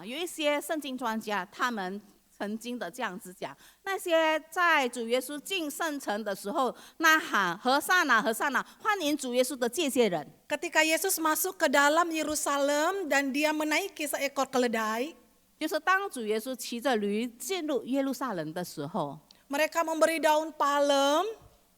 有一些圣经专家，他们曾经的这样子讲，那些在主耶稣进圣城的时候呐喊和散那和散那，欢迎主耶稣的这些人， Ketika Yesus masuk ke dalam Yerusalem dan dia menaiki seekor keledai, 就是当主耶稣骑着驴进入耶路撒冷的时候， mereka memberi daun palem,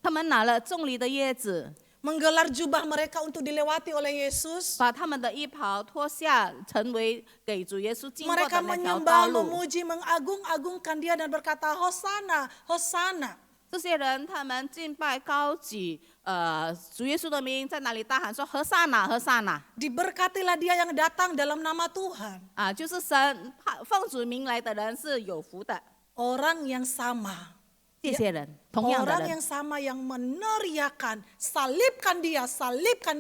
他们拿了种梨的叶子， menggelar jubah mereka untuk dilewati oleh Yesus. 把他们的衣袍脱下，成为给主耶稣经过的 Mereka 那条 menyembah, 道路。 memuji, mengagung-agungkan dia dan berkata, Hosana, Hosana. 这些人他们敬拜高举主耶稣的名，在那里大喊说和散那和散那 Diberkatilah dia yang datang dalam nama Tuhan. 啊，就是神奉主名来的人是有福的。 Orang yang sama. 这些人，同样的 Orang 人 yang，sama yang meneriakan, salibkan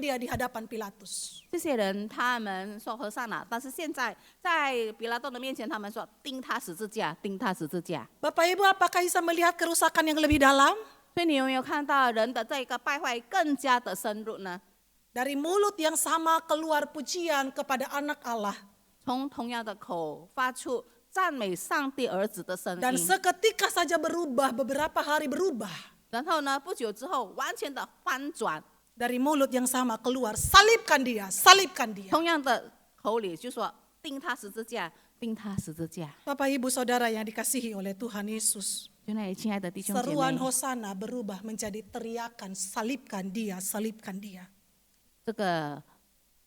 dia di hadapan Pilatus. 这些人他们说和散那，但是现在在比拉多的面前，他们说钉他十字架，钉他十字架。 Bapak Ibu, apakah bisa melihat kerusakan yang lebih dalam? 所以你有没有看到人的这个败坏更加的深入呢？ Dari mulut yang sama keluar pujian kepada anak Allah. 从同样的口发出赞美上帝儿子的声 Dan 音， seketika saja berubah, beberapa hari berubah. 然后呢，不久之后完全的翻转， Dari mulut yang sama keluar, salibkan dia, salibkan dia. 同样的口里就说钉他十字架，钉他十字架。 Bapak Ibu Saudara yang dikasihi oleh Tuhan Yesus. 就那里，亲爱的弟兄姐 Seruan 妹， Hosana berubah menjadi teriakan, salibkan dia, salibkan dia. 这个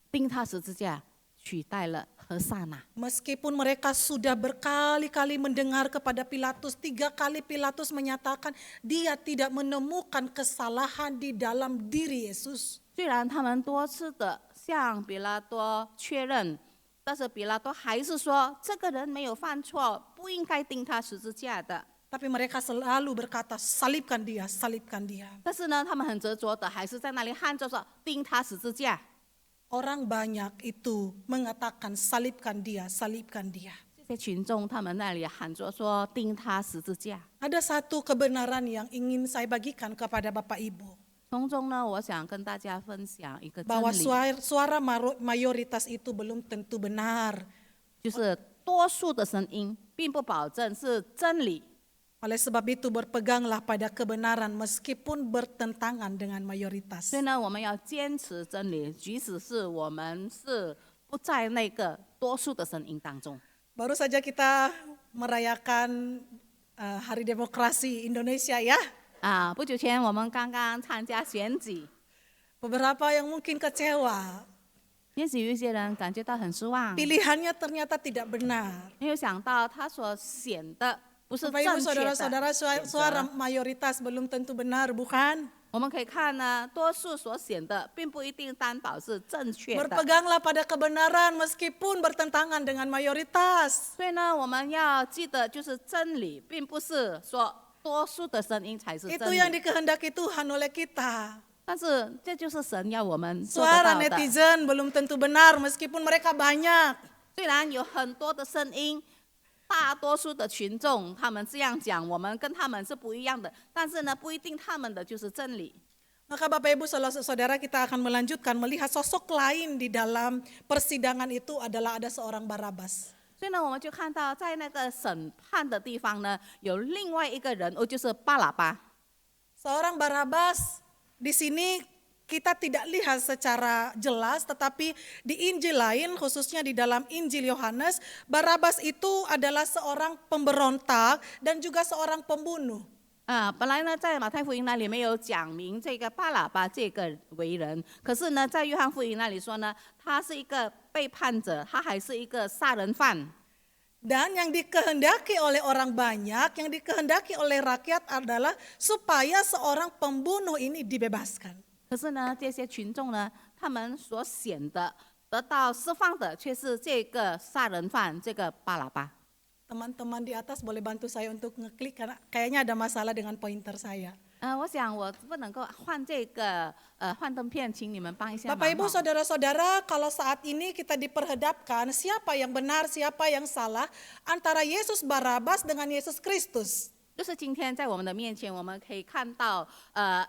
钉他十字架取代了和散那。 Meskipun mereka sudah berkali-kali mendengar kepada Pilatus, 3 kali Pilatus menyatakan dia tidak menemukan kesalahan di dalam diri Yesus. 虽然他们多次的向比拉多确认，但是比拉多还是说这个人没有犯错，不应该钉他十字架的。 Tapi mereka selalu berkata, salibkan dia, salibkan dia. 但是呢，他们很执着的，还是在那里喊着说钉他十字架。 Orang banyak itu mengatakan, salibkan dia, salibkan dia. 这些群众他们那里喊着说钉他十字架。 Ada satu kebenaran yang ingin saya bagikan kepada Bapak Ibu. 从中呢，我想跟大家分享一个真 Bahwa 理， suara mayoritas itu belum tentu benar. 就是多数的声音并不保证是真理。 Oleh sebab itu berpeganglah pada kebenaran meskipun bertentangan dengan mayoritas. 所以呢，我们要坚持真理，即使是我们是不在那个多数的声音当中。 Baru saja kita merayakan Hari Demokrasi Indonesia ya. 啊，不久前我们刚刚参加选举， Beberapa yang mungkin kecewa. 也许有一些人感觉到很失望， Pilihannya ternyata tidak benar. 没有想到他所选的不是 Bapak 正 Ibu 确 Saudara-saudara, 的选 suara 择。 mayoritas belum tentu benar, bukan? 我们可以看呢，多数所选的并不一定担保是正确的。 Berpeganglah pada kebenaran meskipun bertentangan dengan mayoritas. 所以呢，我们要记得，就是真理，并不是说多数的声音才是 Itu 真 yang 理。 dikehendaki Tuhan oleh kita. 但是这就是神要我们做得 Suara 到的。 netizen belum tentu benar meskipun mereka banyak. 虽然有很多的声音，大多数的群众他们这样讲，我们跟他们是不一样的，但是呢，不一定他们的就是真理。 Maka Bapak Ibu Saudara, kita akan melanjutkan melihat sosok lain di dalam persidangan itu adalah ada seorang Barabas. 所以呢，我们就看到在那个审判的地方呢，有另外一个人物，就是巴拉巴。 Seorang Barabas di sini kita tidak lihat secara jelas, tetapi di Injil lain, khususnya di dalam Injil Yohanes, Barabas itu adalah seorang pemberontak dan juga seorang pembunuh. 本来呢，在马太福音那里没有讲明这个巴拉巴这个为人，可是呢，在约翰福音那里说呢，他是一个背叛者，他还是一个杀人犯。 Dan yang dikehendaki oleh orang banyak, yang dikehendaki oleh rakyat adalah supaya seorang pembunuh ini dibebaskan. 可是呢，这些群众呢，他们所选的得到释放的却是这个杀人犯，这个巴拉巴。 Teman-teman di atas boleh bantu saya untuk ngeklik karena kayaknya ada masalah dengan pointer saya. 我想我不能够换这个幻灯片，请你们帮一下忙 Bapak Ibu 好。 Saudara-saudara, kalau saat ini kita diperhadapkan siapa yang benar, siapa yang salah antara Yesus Barabas dengan Yesus Kristus. 就是今天在我们的面前，我们可以看到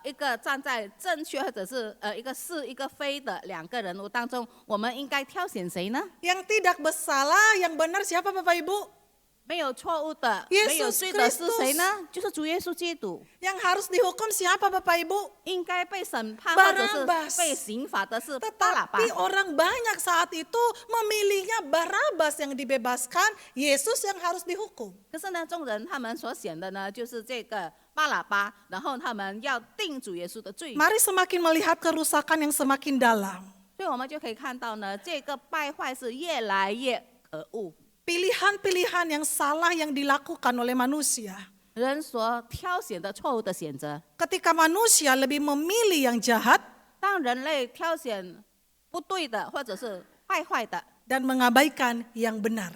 一个站在正确或者是一个是一个非的两个人物当中，我们应该挑选谁呢？ Yang tidak bersalah, yang benar siapa Bapak Ibu? 没有错误的、 Yesus 没有罪的是谁 Kristus. 呢？就是主耶稣基督。 Yang harus dihukum siapa Bapak Ibu? 应该被审判或者是 Barabas. 被刑罚的是巴拉巴。 Tetapi orang banyak saat itu memilihnya Barabas yang dibebaskan, Yesus yang harus dihukum. 可是呢，众人他们所选的呢，就是这个巴拉巴，然后他们要定主耶稣的罪。 Mari semakin melihat kerusakan yang semakin dalam. 所以我们就可以看到呢，这个败坏是越来越可恶。 Pilihan-pilihan yang salah yang dilakukan oleh manusia. 人所挑选的错误的选择， Ketika manusia lebih memilih yang jahat 当人类挑选不对的或者是坏的， dan mengabaikan yang benar.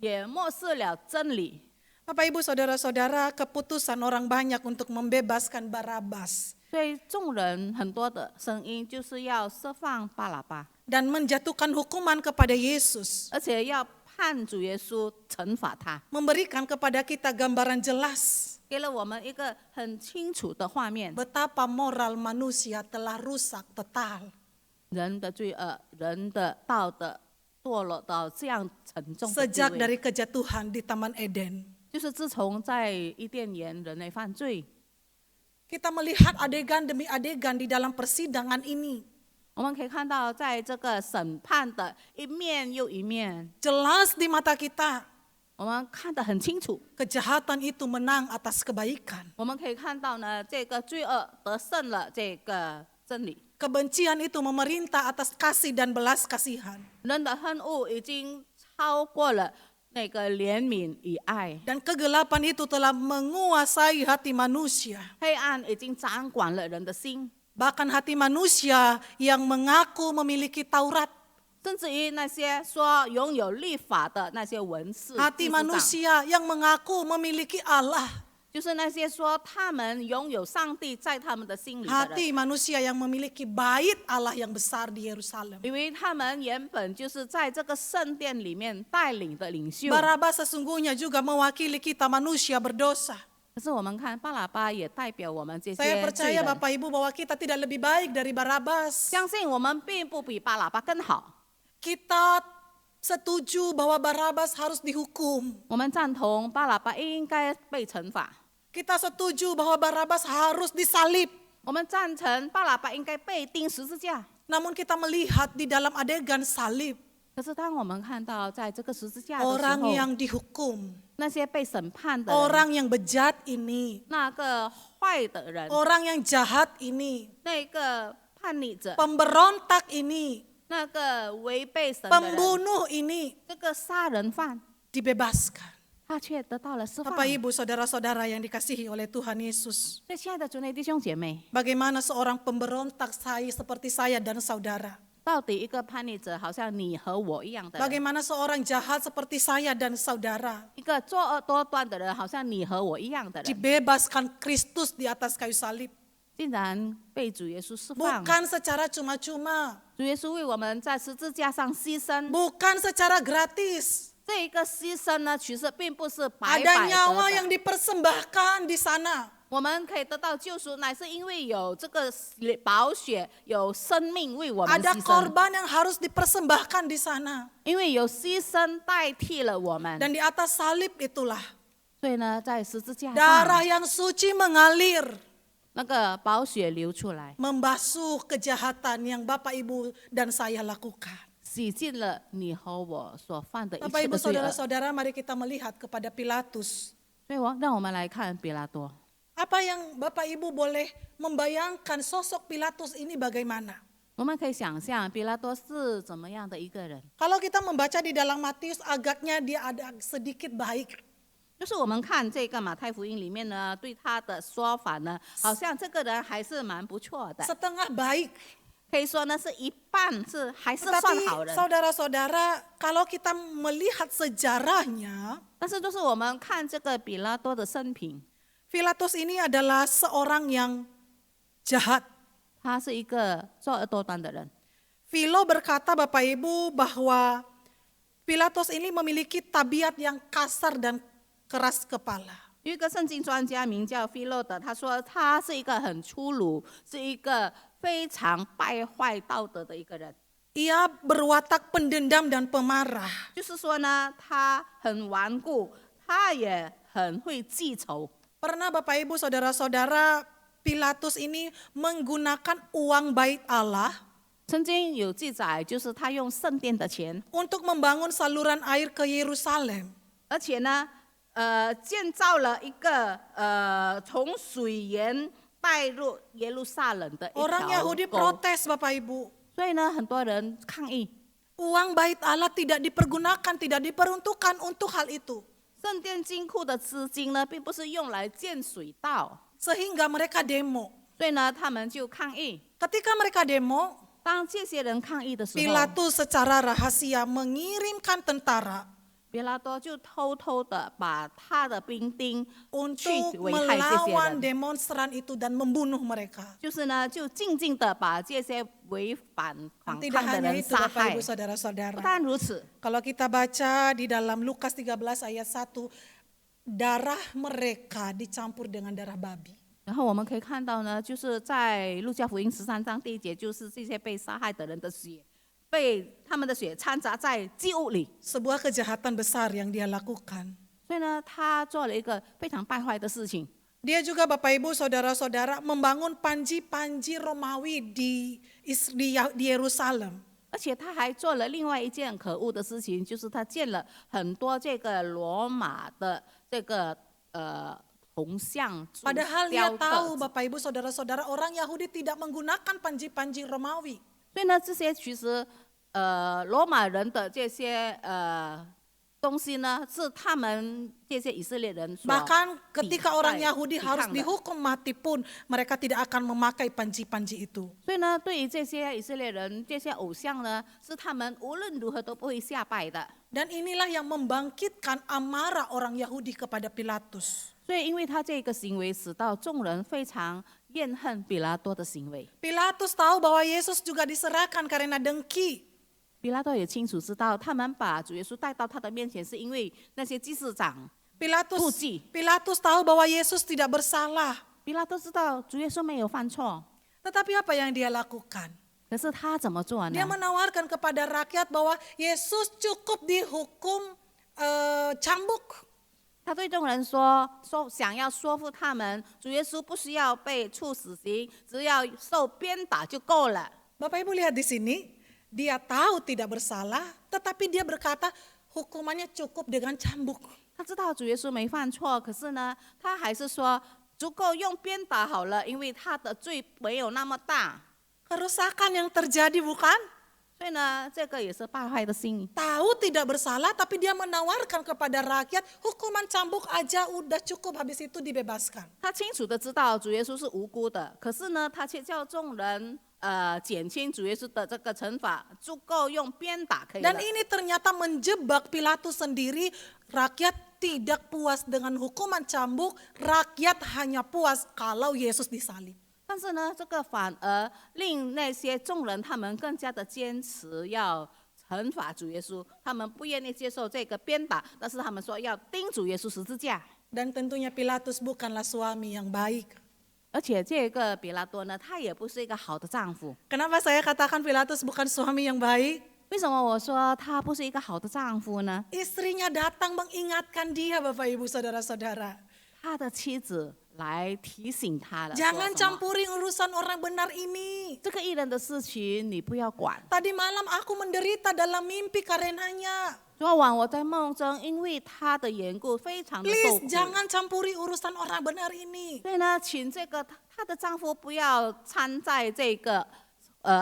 也漠视了真理。 Bapak Ibu Saudara-saudara, keputusan orang banyak untuk membebaskan Barabas 所以众人很多的声音就是要释放巴拉巴， dan menjatuhkan hukuman kepada Yesus, 而且要判主耶稣惩罚他， memberikan kepada kita gambaran jelas 给了我们一个很清楚的画面： betapa moral manusia telah rusak total. 人的罪恶、人的道德堕落到这样沉重的地 Sejak 位， dari kejatuhan di Taman Eden. 就是自从在伊甸园人类犯罪， Kita melihat adegan demi adegan di dalam persidangan ini. 我们可以看到，在这个审判的一面又一面， Jelas di mata kita, 我们看得很清楚。 kejahatan itu menang atas kebaikan. 我们可以看到呢，这个罪恶得胜了这个真理， Kebencian itu memerintah atas kasih dan belas kasihan. 人的恨恶已经超过了那个怜悯与爱， Dan kegelapan itu telah menguasai hati manusia. 黑暗已经掌管了人的心， Bahkan hati manusia yang mengaku memiliki Taurat. 甚至于那些说拥有律法的那些文士、 Hati 祭司长， manusia yang mengaku memiliki Allah. 就是那些说他们拥有上帝在他们的心里的人， Hati manusia yang memiliki bait Allah yang besar di Yerusalem. 因为他们原本就是在这个圣殿里面带领的领袖。 Barabas sesungguhnya juga mewakili kita manusia berdosa. 可是我们看巴拉巴也代表我们这 Saya 些罪 percaya 人， Bapak Ibu bahwa kita tidak lebih baik dari Barabas. 相信我们并不比巴拉巴更好。 Kita setuju bahwa Barabas harus dihukum. 我们赞同巴拉巴应该被惩罚， Kita setuju bahwa Barabas harus disalib. 我们赞成巴拉巴应该被钉十字架。 Namun kita melihat di dalam adegan salib, 可是当我们看到在这个十字架的时 orang 候， yang dihukum, 那些被审判的人， orang yang bejat ini, 那个坏的人， orang yang jahat ini, 那个叛逆者， pemberontak ini, 那个违背神的人， pembunuh ini 这个杀人犯， dibebaskan. 他却得到了释放。 Bapak Ibu Saudara-saudara yang dikasihi oleh Tuhan Yesus. 所以，亲爱的主内弟兄姐妹， Bagaimana seorang pemberontak seperti saya dan saudara? 到底一个叛逆者，好像你和我一样的人， Bagaimana seorang jahat seperti saya dan saudara 一个作恶多端的人，好像你和我一样的人， dibebaskan Kristus di atas kayu salib? 竟然被主耶稣释放。 Bukan secara cuma-cuma, 主耶稣为我们在十字架上牺牲， bukan secara gratis. 这一个牺牲呢，其实并不是白 Ada 白 nyawa 得 yang 的。 dipersembahkan di sana. 我们可以得到救赎，乃是因为有这个宝血，有生命为我们 Ada 牺牲， korban yang harus dipersembahkan di sana. 因为有牺牲代替了我们。 Dan di atas salib itulah 所以呢，在十字架 darah 上， yang suci mengalir, 那个宝血流出来， membasuh kejahatan yang Bapak Ibu dan saya lakukan. 洗净了你和我所犯的一 Bapak 切 Ibu 的罪恶。 Saudara-saudara, mari kita melihat kepada Pilatus. 所以让我们来看比拉多。 Apa yang Bapak Ibu boleh membayangkan sosok Pilatus ini bagaimana? 我们可以想象比拉多是怎么样的一个人， Kalau kita membaca di dalam Matius, agaknya dia ada sedikit baik. 就是我们看这个马太福音里面呢，对他的说法呢，好像这个人还是蛮不错的， Setengah baik. 可以说呢是一半是还是算 Tetapi 好人。 saudara-saudara, kalau kita melihat sejarahnya, 但是就是我们看这个比拉多的生平， Pilatus ini adalah seorang yang jahat. 他是一个作恶多端的人。 Philo berkata Bapak Ibu bahwa Pilatus ini memiliki tabiat yang kasar dan keras kepala. 有一个圣经专家名叫菲洛德，他说他是一个很粗鲁，是一个非常败坏道德的一个人。 Ia berwatak pendendam dan pemarah. 就是说呢，他很顽固，他他也很会记仇。 Pernah Bapak Ibu Saudara-saudara Pilatus ini menggunakan uang bait Allah 曾经有记载，就是他用圣殿的钱， untuk membangun saluran air ke Yerusalem. 而且呢，建造了一个从水源带入耶路撒冷的一 Orang 条 Yahudi 沟。 protes Bapak Ibu. 所以呢，很多人抗议， Uang bait Allah tidak dipergunakan, tidak diperuntukkan untuk hal itu. 圣殿金库的资金呢，并不是用来建水道， Sehingga mereka demo. 所以呢，他们就抗议。 Ketika mereka demo, 当这些人抗议的时候， Pilatus secara rahasia mengirimkan tentara 比拉多就偷偷的把他的兵丁去 untuk 危害这些 melawan 人， demonstran itu dan membunuh mereka. 就是呢，就静静的把这些反 Tidak 抗的 hanya 人 itu 杀 Bapak 害 Ibu。 不 Saudara-saudara. 但如此， Kalau kita baca di dalam Lukas 13 ayat 1, darah mereka dicampur dengan darah babi. 然后我们可以看到呢，就是在路加福音13章第1节，就是这些被杀害的人的血，被他们的血掺杂在祭物里。 Sebuah kejahatan besar yang dia lakukan. 所以呢，他做了一个非常败坏的事情。 Dia juga Bapak Ibu Saudara-saudara membangun panji-panji Romawi di Yerusalem. 而且他还做了另外一件可恶的事情，就是他建了很多这个罗马的这个铜像铸 Padahal dia 雕 tahu 的。 Bapak Ibu Saudara-saudara orang Yahudi tidak menggunakan panji-panji Romawi. 所以呢，这些其实罗马人的这些东西呢，是他们这些以色列人所 Bahkan ketika orang 抵 Yahudi 抵 harus 抗的。 dihukum mati pun mereka tidak akan memakai panji-panji itu. 所以呢，对于这些以色列人，这些偶像呢，是他们无论如何都不会下拜的。 Dan inilah yang membangkitkan amarah orang Yahudi kepada Pilatus. 所以，因为他这个行为，使到众人非常怨恨比拉多的行为。 Pilatus tahu bahwa Yesus juga diserahkan karena dengki. 比拉多也清楚知道，他们把主耶稣带到他的面前，是因为那些祭司长。 Puji. Pilatus tahu bahwa Yesus tidak bersalah. 比拉多知道主耶稣没有犯错， Tetapi apa yang dia lakukan? 可是他怎么做呢 Dia？ menawarkan kepada rakyat bahwa Yesus cukup dihukum cambuk. 他对众人说想要说服他们，主耶稣不需要被处死刑，只要受鞭打就够了。 Bapak Ibu lihat di sini, dia tahu tidak bersalah, tetapi dia berkata hukumannya cukup dengan cambuk. 他知道主耶稣没犯错，可是呢，他还是说足够用鞭打好了，因为他的罪没有那么大。 Kerusakan yang terjadi bukan? 所以呢，这个也是败坏的心。 Tahu tidak bersalah, tapi dia menawarkan kepada rakyat hukuman cambuk aja udah cukup, habis itu dibebaskan. 他清楚的知道主耶稣是无辜的，可是呢，他却叫众人减轻主耶稣的这个惩罚，足够用鞭打可以了 Dan。ini ternyata menjebak Pilatus sendiri, rakyat tidak puas dengan hukuman cambuk, rakyat hanya puas kalau Yesus disalib. 但是呢，这个反而令那些众人他们更加的坚持要惩罚主耶稣，他们不愿意接受这个鞭打，但是他们说要钉主耶稣十字架。 Dan tentunya Pilatus bukanlah suami yang baik. 而且这个比拉多呢，他也不是一个好的丈夫。 Kenapa saya katakan Pilatus bukan suami yang baik? 为什么我说他不是一个好的丈夫呢？ Istrinya datang mengingatkan dia, Bapak Ibu Saudara-saudara. 他的妻子来提醒他了， Jangan 说什么 campuri urusan orang benar ini. 这个艺人的事情你不要管。 Tadi malam aku menderita dalam mimpi karenanya. 昨晚我在梦中，因为他的缘故，非常的受 Please 苦。 jangan campuri urusan orang benar ini. 所以呢，请这个她的丈夫不要掺在这个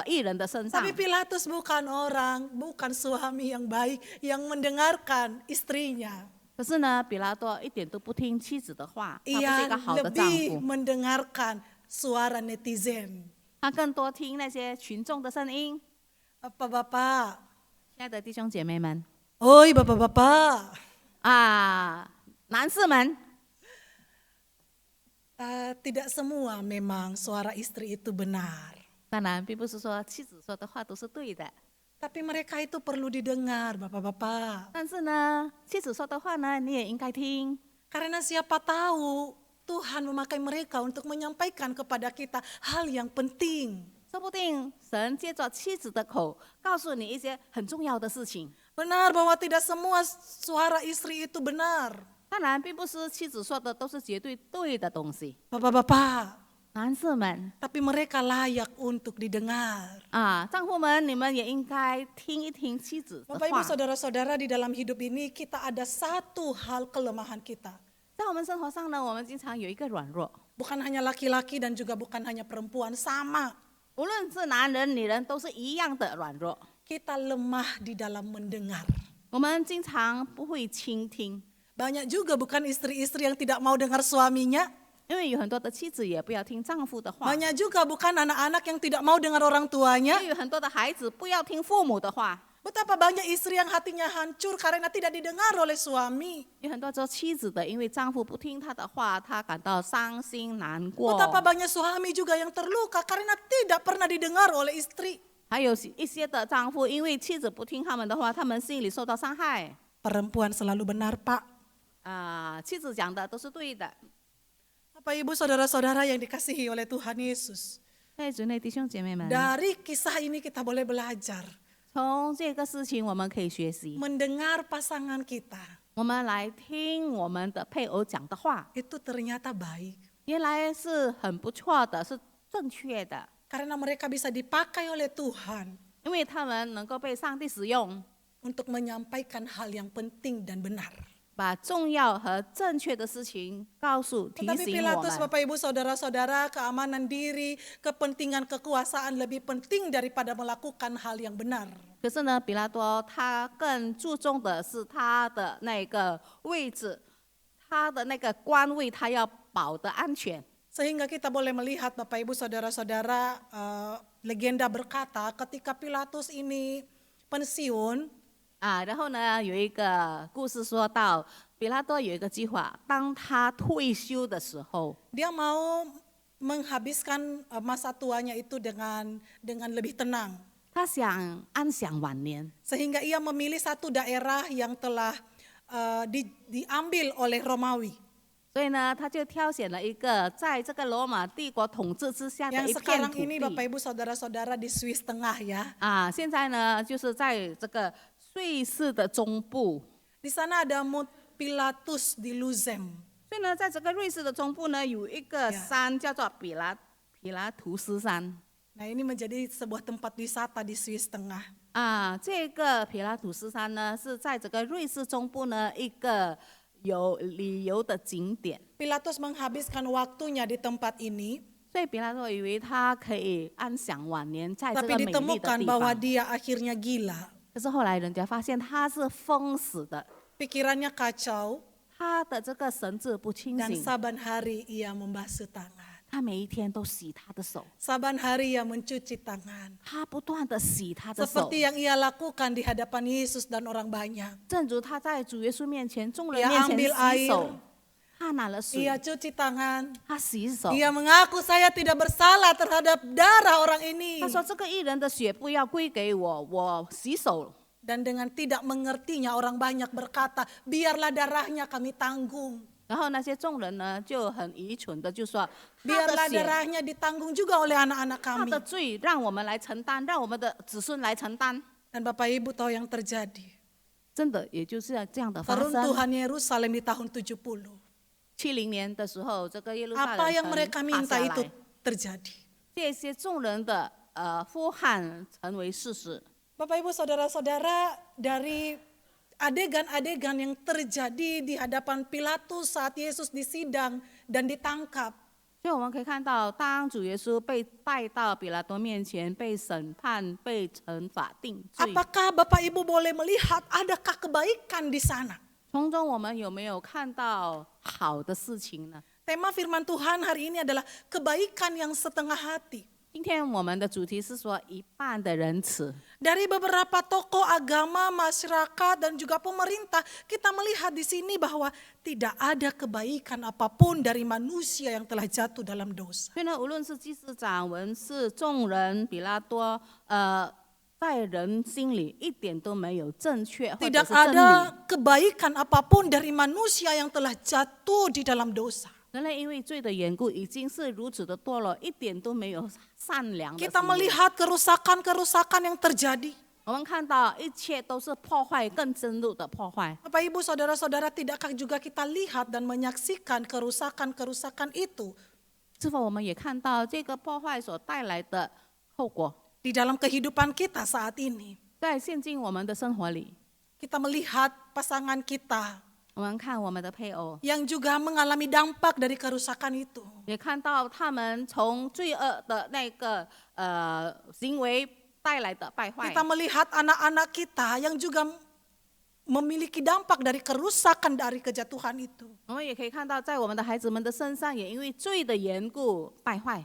艺人的身上 Tapi。Pilatus bukan orang, bukan suami yang baik yang mendengarkan istrinya. 可是呢，比拉多一点都不听妻子的话，他不是一 Ia 个好的丈 lebih 夫， mendengarkan suara netizen. 他更多听那些群众的声音。 Bapak-bapak, 亲爱的弟兄姐妹们 oi bapak-bapak, 男士们， tidak semua memang suara istri itu benar. 当然并不是说妻子说的话都是对的， Tapi mereka itu perlu didengar, bapak-bapak. 但是呢，妻子说的话呢，你也应该听。 Karena siapa tahu Tuhan memakai mereka untuk menyampaikan kepada kita hal yang penting. 说不定神借着妻子的口，告诉你一些很重要的事情。 Benar bahwa tidak semua suara istri itu benar. 当然，并不是妻子说的都是绝对对的东西。 Bapak-bapak, 男士们 tapi mereka layak untuk didengar. 啊，丈夫们，你们也应该听一听妻子的 Bapak Ibu 话。 Saudara-saudara, di dalam hidup ini kita ada satu hal kelemahan kita. 在我们生活上呢，我们经常有一个软弱， Bukan hanya laki-laki dan juga bukan hanya perempuan, sama. 无论是男人、女人，都是一样的软弱。 Kita lemah di dalam mendengar. 我们经常不会倾听， Banyak juga bukan istri-istri yang tidak mau dengar suaminya. 因为有很多的妻子也不要听丈夫的话， Banyak juga bukan anak-anak yang tidak mau dengar orang tuanya. 也有很多的孩子不要听父母的话， Betapa banyak istri yang hatinya hancur karena tidak didengar oleh suami. 有很多做妻子的，因为丈夫不听她的话，她感到伤心难过。 Betapa banyak suami juga yang terluka karena tidak pernah didengar oleh istri. 还有一些的丈夫，因为妻子不听他们的话，他们心里受到伤害。 Perempuan selalu benar, Pak. 妻子讲的都是对的。 Bapak Ibu Saudara-saudara yang dikasihi oleh Tuhan Yesus. 在主内弟兄姐妹们， Dari kisah ini kita boleh belajar. 从这个事情我们可以学习， Mendengar pasangan kita 我们来听我们的配偶讲的话， itu ternyata baik. 原来是很不错的，是正确的， Karena mereka bisa dipakai oleh Tuhan 因为他们能够被上帝使用， untuk menyampaikan hal yang penting dan benar. 把重要和正确的事情告诉、提 Tetapi 醒我 Pilatus, 们。 Bapak Ibu Saudara-saudara, keamanan diri, kepentingan kekuasaan lebih penting daripada melakukan hal yang benar. 可是呢，比拉多他更注重的是他的那个位置，他的那个官位，他要保的安全。 Sehingga kita boleh melihat Bapak Ibu Saudara-saudara, legenda berkata ketika Pilatus ini pensiun, 然后呢，有一个故事说到，比拉多有一个计划，当他退休的时候， dia mau menghabiskan masa tuanya itu dengan lebih tenang. 他想安享晚年， Sehingga ia memilih satu daerah yang telah diambil oleh Romawi. 所以呢，他就挑选了一个在这个罗马帝国统治之下的 Yang 一片 sekarang 土 ini 地。 Bapak Ibu Saudara-saudara di Swiss Tengah ya. 现在呢，就是在这个瑞士的中部。 Di sana ada Mount Pilatus di Luzem. 所以呢，在这个瑞士的中部呢，有一个 Yeah. 山叫做比拉图斯山。 Nah ini menjadi sebuah tempat wisata di Swiss Tengah. 这个比拉图斯山呢，是在这个瑞士中部呢一个有旅游的景点。 Pilatus menghabiskan waktunya di tempat ini, 所以比拉多以为他可以安享晚年在这 tapi 个美丽的 ditemukan 地 bahwa 方。 dia akhirnya gila. 可是后来人家发现他是疯死的， Pikirannya kacau 他的这个神志不清 dan 醒， saban hari ia membasuh tangan. 他每一天都洗他的手， Saban hari ia mencuci tangan. 他不断的洗他的手， Seperti yang ia lakukan di hadapan Yesus dan orang banyak. 正如他在主耶稣面前、众人 Ia 面前 ambil 洗手 air.，他拿了水， Ia cuci tangan. 他洗手。 Ia mengaku saya tidak bersalah terhadap darah orang ini. 他说：“这个艺人的血不要归给我，我洗手。” Dan dengan tidak mengertinya orang banyak berkata, biarlah darahnya kami tanggung. 然后那些众人呢，就很愚蠢的就说：“他 Biarlah 的血， darahnya ditanggung juga oleh anak-anak 他 kami. 的罪，让我们来承担，让我们的子孙来承担。 Dan Bapak Ibu tahu yang terjadi. ”真的，也就是这样的发生。 Peruntuhan Yerusalem di tahun 70. 70年的时候，这个耶路撒 Apa 冷 yang 城 mereka 塌 minta 下 itu 来， terjadi. 这些众人的呼喊成为事实。 Bapak Ibu Saudara-saudara, dari adegan-adegan yang terjadi di hadapan Pilatus saat Yesus disidang dan ditangkap, 所以我们可以看到，当主耶稣被带到比拉多面前，被审判、被惩罚、定罪， apakah Bapak Ibu boleh melihat adakah kebaikan di sana? 从中我们有没有看到好的事情呢？ Tema firman Tuhan hari ini adalah kebaikan yang setengah hati. 今天我们的主题是说一半的仁慈。 Dari beberapa tokoh agama, masyarakat, dan juga pemerintah, kita melihat di sini bahwa tidak ada kebaikan apapun dari manusia yang telah jatuh dalam dosa. 所以呢，无论是祭司长、文士、众人、比拉多，在人心里一点都没有正确或者 Tidak 是真理。 ada kebaikan apapun dari manusia yang telah jatuh di dalam dosa. 人类因为罪的缘故，已经是如此的堕落，一点都没有善良的 Kita 行为。 melihat kerusakan-kerusakan yang terjadi. 我们看到一切都是破坏，更深入的破坏。 Bapak Ibu Saudara-saudara, tidakkah juga kita lihat dan menyaksikan kerusakan-kerusakan itu 是否我们也看到这个破坏所带来的后果？ di dalam kehidupan kita saat ini? 在现今我们的生活里， Kita melihat pasangan kita 我们看我们的配偶， yang juga mengalami dampak dari kerusakan itu. 也看到他们从罪恶的那个行为带来的败坏。 Kita melihat anak-anak kita yang juga memiliki dampak dari kerusakan dari kejatuhan itu. 我们也可以看到，在我们的孩子们的身上，也因为罪的缘故败坏。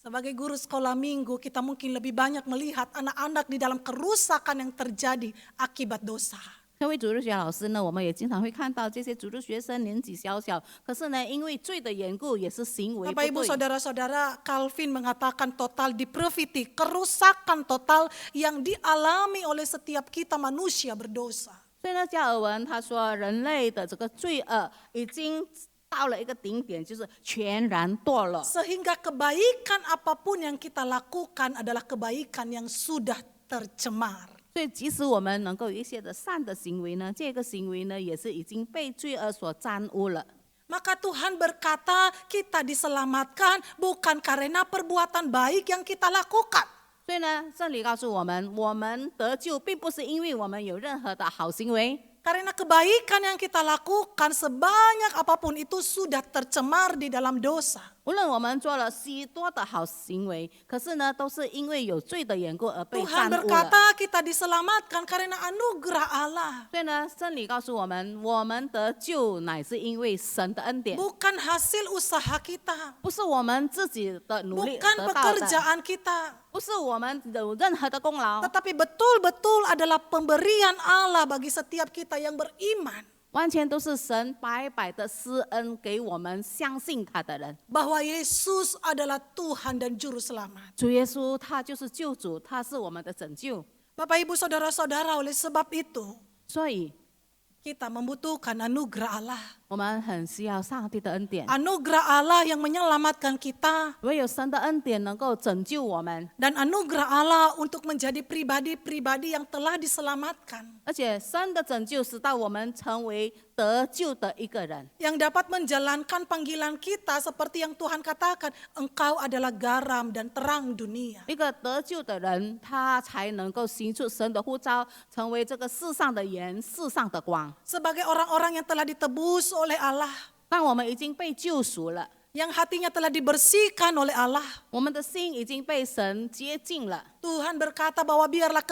Sebagai guru sekolah minggu, kita mungkin lebih banyak melihat anak-anak di dalam kerusakan yang terjadi akibat dosa. 身为主日学老师呢，我们也经常会看到这些主日学生年纪小小，可是呢，因为罪的缘故，也是行为不 Bapak Ibu 对。 Saudara-saudara, Calvin mengatakan total depravity, kerusakan total yang dialami oleh setiap kita manusia berdosa. 所以呢，加尔文他说，人类的这个罪恶已经到了一个顶点，就是全然堕落。 Sehingga kebaikan apapun yang kita lakukan adalah kebaikan yang sudah tercemar. 所以，即使我们能够有一些的善的行为呢，这个行为呢，也是已经被罪恶所沾污了。 Maka Tuhan berkata kita diselamatkan bukan karena perbuatan baik yang kita lakukan. 所以呢，圣灵告诉我们，我们得救并不是因为我们有任何的好行为， Karena kebaikan yang kita lakukan sebanyak apapun itu sudah tercemar di dalam dosa. 无论我们做了许多的好行为，可是呢，都是因为有罪的缘故而被 Tuhan 沾污了。 berkata kita diselamatkan karena anugerah Allah. 所以呢，圣灵告诉我们，我们得救乃是因为神的恩典， Bukan hasil usaha kita. 不是我们自己的努力 Bukan 得到的， pekerjaan kita. 不是我们有任何的功劳， Tetapi betul-betul adalah pemberian Allah bagi setiap kita yang beriman. 完全都是神白白的施恩给我们相信他的人。 Bahwa Yesus adalah Tuhan dan Juru Selamat. 主耶稣他就是救主，他是我们的拯救， Bapak Ibu Saudara-saudara, oleh sebab itu 所以 kita membutuhkan anugerah Allah. 我们很需要上帝的恩典。 Anugerah Allah yang menyelamatkan kita. 唯有神的恩典能够拯救我们， Dan anugerah Allah untuk menjadi pribadi-pribadi yang telah diselamatkan. 而且神的拯救使到我们成为得救的一个人， Yang dapat menjalankan panggilan kita seperti yang Tuhan katakan. Engkau adalah garam dan terang dunia. 一个得救的人，他才能够行出神的呼召，成为这个世上的盐、世上的光。 Sebagai orang-orang yang telah ditebus oleh Allah. 当我们已经被救赎了， Yang hatinya telah dibersihkan oleh Allah. 我们的心已经被神洁净了。 Tuhan berkata bahwa biarlah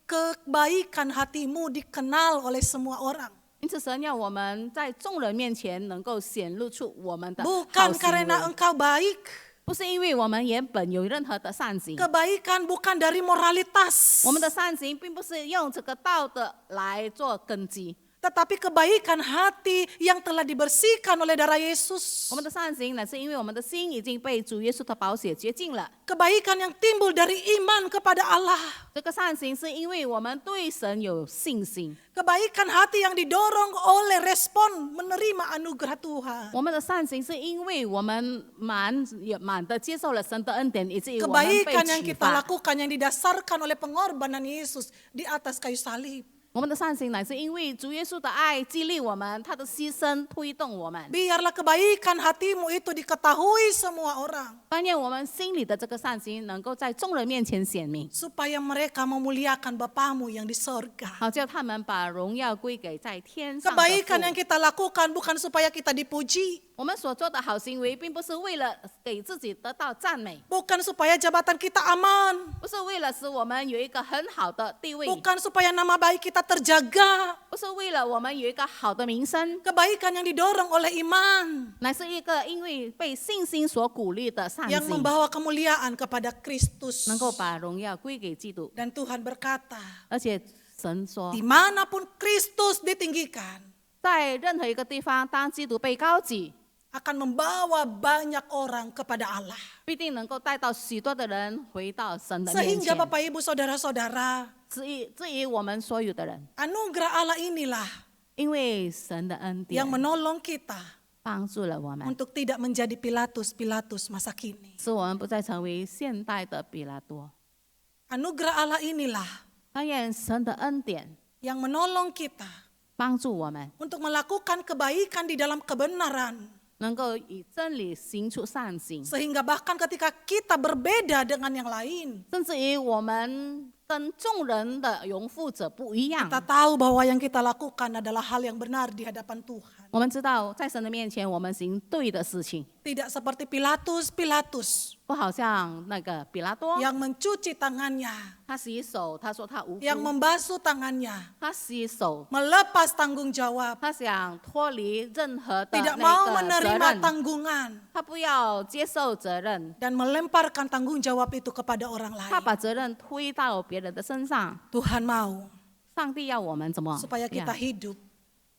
kebaikan hatimu dikenal oleh semua orang. 因此，神要我们在众人面前能够显露出我们的好 Bukan 行 karena 为， engkau baik. 不是因为我们原本有任何的善行。 Kebaikan bukan dari moralitas. 我们的善行并不是用这个道德来做根基， Tetapi kebaikan hati yang telah dibersihkan oleh darah Yesus. 我们的善行乃是因为我们的心已经被主耶稣的宝血洁净了。 Kebaikan yang timbul dari iman kepada Allah. 这个善行是因为我们对神有信心， Kebaikan hati yang didorong oleh respon menerima anugerah Tuhan. 我们的善行是因为我们满的接受了神的恩典，以至于我们被 Kebaikan yang 启 kita 发。 lakukan yang didasarkan oleh pengorbanan Yesus di atas kayu salib. 我们的善行乃是因为主耶稣的爱激励我们，他的牺牲推动我们。 Biarlah kebaikan hatimu itu diketahui semua orang. 但愿我们心里的这个善行能够在众人面前显明， Supaya mereka memuliakan Bapamu yang di sorga. 好叫他们把荣耀归给在天上的 Kebaikan yang 父。 kita lakukan bukan supaya kita dipuji. 我们所做的好行为，并不是为了给自己得到赞美， Bukan supaya jabatan kita aman. 不是为了使我们有一个很好的地位， Bukan supaya nama baik kita terjaga. 不是为了我们有一个好的名声， Kebaikan yang didorong oleh iman. 乃是一个因为被信心所鼓励的善 Yang 行， membawa kemuliaan kepada Kristus. 能够把荣耀归给基督。 Dan Tuhan berkata, 而且神说， dimanapun Kristus ditinggikan, 在任何一个地方，当基督被高举， akan membawa banyak orang kepada Allah. 必定能够带到许多的人回到神的面 Sehingga 前。 Bapak Ibu Saudara-saudara, 至于我们所有的人， anugerah Allah inilah 因为神的恩典 yang menolong kita 帮助了我们， untuk tidak menjadi Pilatus masa kini. 使我们不再成为现代的比拉多。 Anugerah Allah inilah 但愿神的恩典 yang menolong kita 帮助我们， untuk melakukan kebaikan di dalam kebenaran. 能够以真理行出善行， Sehingga bahkan ketika kita berbeda dengan yang lain, 甚至于我们跟众人的拥护者不一样。 kita tahu bahwa yang kita lakukan adalah hal yang benar di hadapan Tuhan. 我们知道，在神的面前，我们行对的事情， Tidak seperti Pilatus 不好像那个比拉多， yang mencuci tangannya, 他洗手，他说他无辜， yang membasuh tangannya, 他洗手， melepas tanggung jawab, 他想脱离任何的 tidak 那 mau 个责 menerima 任， tanggungan, 他不要接受责任， dan melemparkan tanggung jawab itu kepada orang 他 lain. 把责任推到别人的身上。 Tuhan mau 上帝要我们怎么 supaya kita 样？ hidup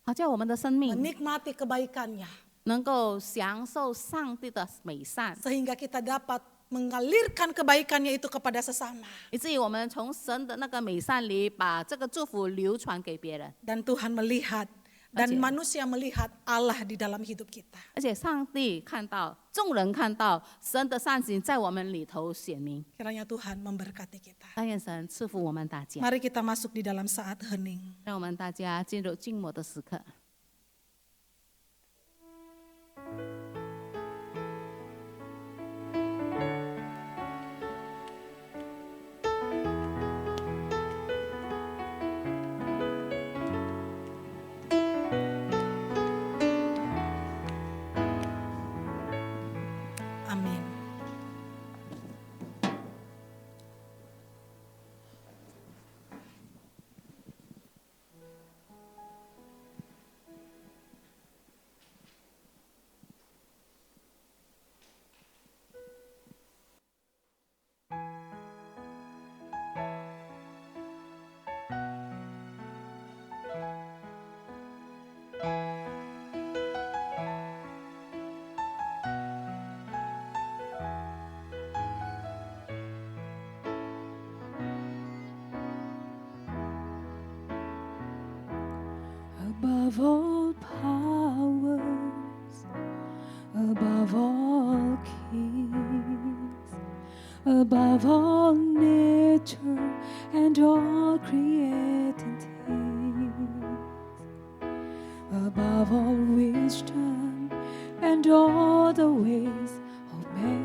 好叫我们的生命 menikmati kebaikannya, 能够享受上帝的美善， sehingga kita dapat mengalirkan kebaikannya itu kepada sesama. 以至于我们从神的那个美善里，把这个祝福流传给别人。 Dan Tuhan melihat dan Aja. manusia melihat Allah di dalam hidup kita. 而且上帝看到，众人看到神的善行在我们里头显明。 Kiranya Tuhan memberkati kita. 但愿神赐福我们大家， Mari kita masuk di dalam saat hening. 让我们大家进入静默的时刻。 Amin. Above all powers, above all kings, above all nature and all created things, above all wisdom and all the ways of man.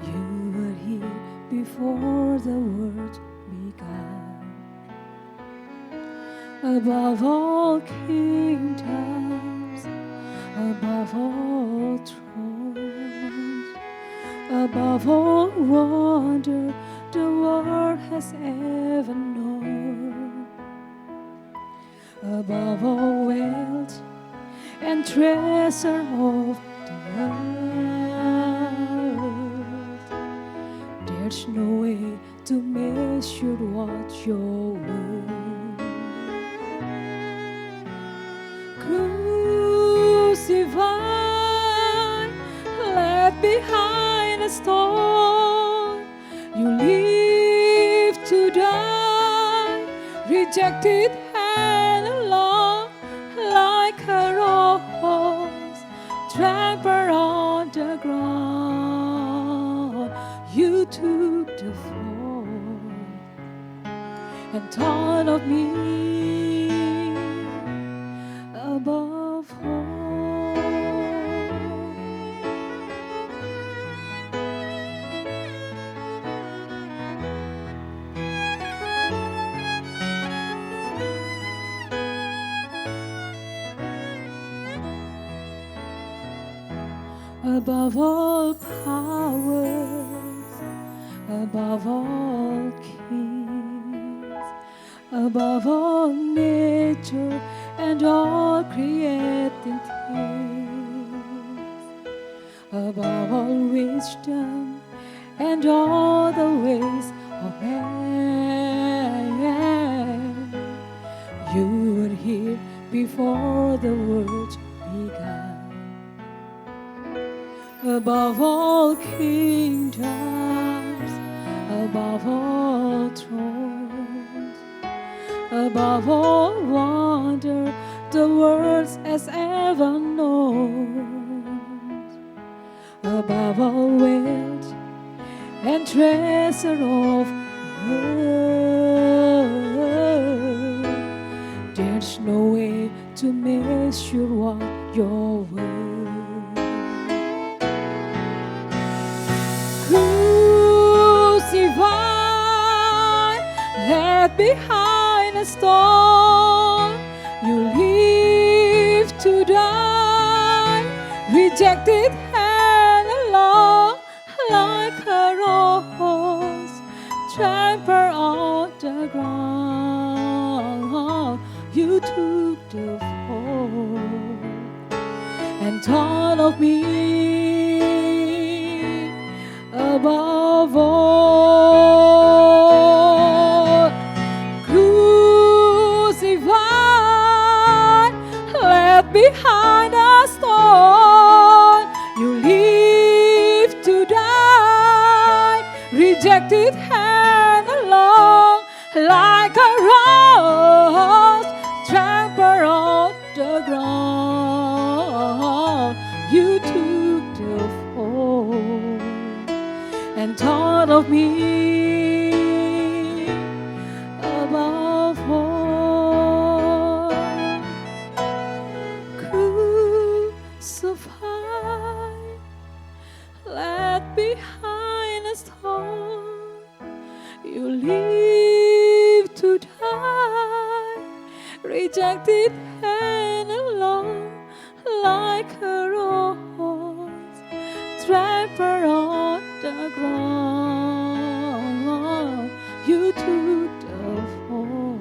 You were here before the world began. Above all kingdoms, above all thrones, above all wonder the world has ever known, above all wealth and treasure of the earth, there's no way to measure what you're worth. Crucified, left behind a stone, you live to die, rejected and alone, like a rose trampled on the ground. You took the fall and thought of me above all. Above all powers, above all kings, above all nature and all created things, above all wisdom and all the ways of man. You were here before the world began. Above all kingdoms, above all thrones, above all wonder the world has ever known, above all wealth and and treasure of earth. There's no way to measure what you're worth. Crucified, left behind a stone, you live to die, rejected and alone, like a rose trampled on the ground. You took the fall and thought of me above all. Crucified, left behind a stone, you live to die, rejected and alone, like a rose trampled on the ground. You took the fall and thought of me above all. Crucified, left behind a stone, you live to die, rejected and alone, like a rose trampled on the ground. You took the fall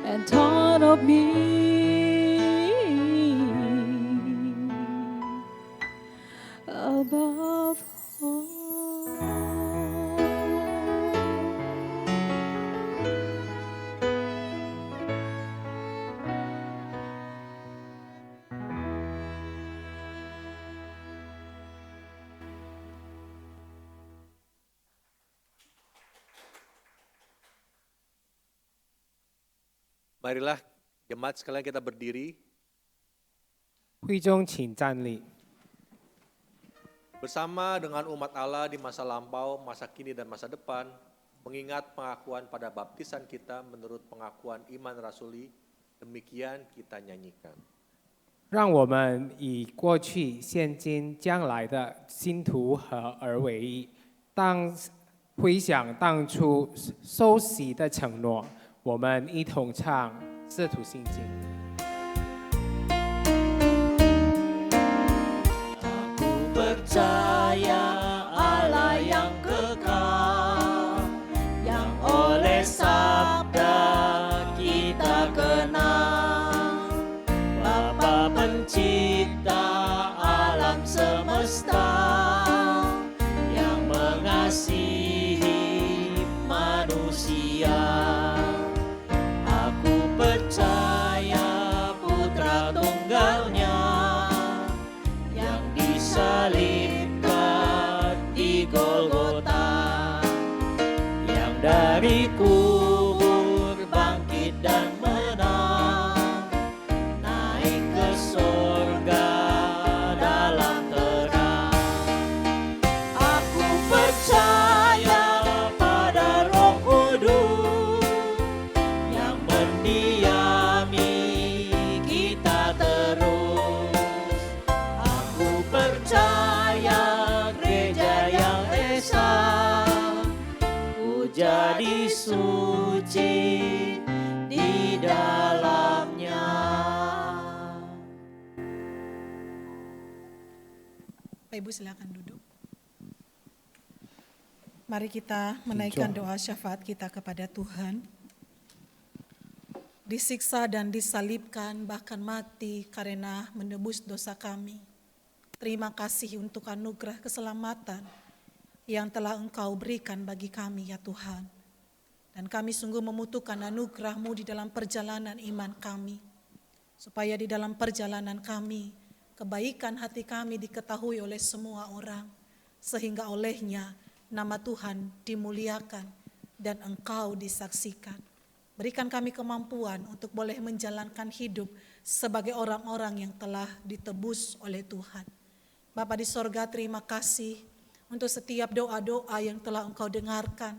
and thought of me above all. Marilah jemaat sekalian kita berdiri 会中请站立， bersama dengan umat Allah di masa lampau, masa kini dan masa depan, mengingat pengakuan pada baptisan kita menurut pengakuan iman rasuli, demikian kita nyanyikan. 让我们以过去、现今、将来的信徒合而为一，当回想当初受洗的承诺，我们一同唱《使徒信经》。 Percaya Allah yang kekal, yang oleh sabda kita kenal, Bapa pencipta alam semesta, yang mengasihi manusia. Aku percaya Putra Tunggalnya yang disalibkan di Golgota, yang dari kubur bangkit dan menang, naik ke sorga dalam terang. Aku percaya pada Roh Kudus yang mendiami kita terus. Aku percaya gereja yang esa, ku jadi suci di dalamnya. Bapak Ibu silakan duduk. Mari kita menaikkan doa syafaat kita kepada Tuhan. Disiksa dan disalibkan bahkan mati karena menebus dosa kami. Terima kasih untuk anugerah keselamatan yang telah Engkau berikan bagi kami ya Tuhan. Dan kami sungguh membutuhkan anugerah-Mu di dalam perjalanan iman kami. Supaya di dalam perjalanan kami, kebaikan hati kami diketahui oleh semua orang. Sehingga olehnya nama Tuhan dimuliakan dan Engkau disaksikan. Berikan kami kemampuan untuk boleh menjalankan hidup sebagai orang-orang yang telah ditebus oleh Tuhan. Bapa di sorga, terima kasih untuk setiap doa-doa yang telah Engkau dengarkan,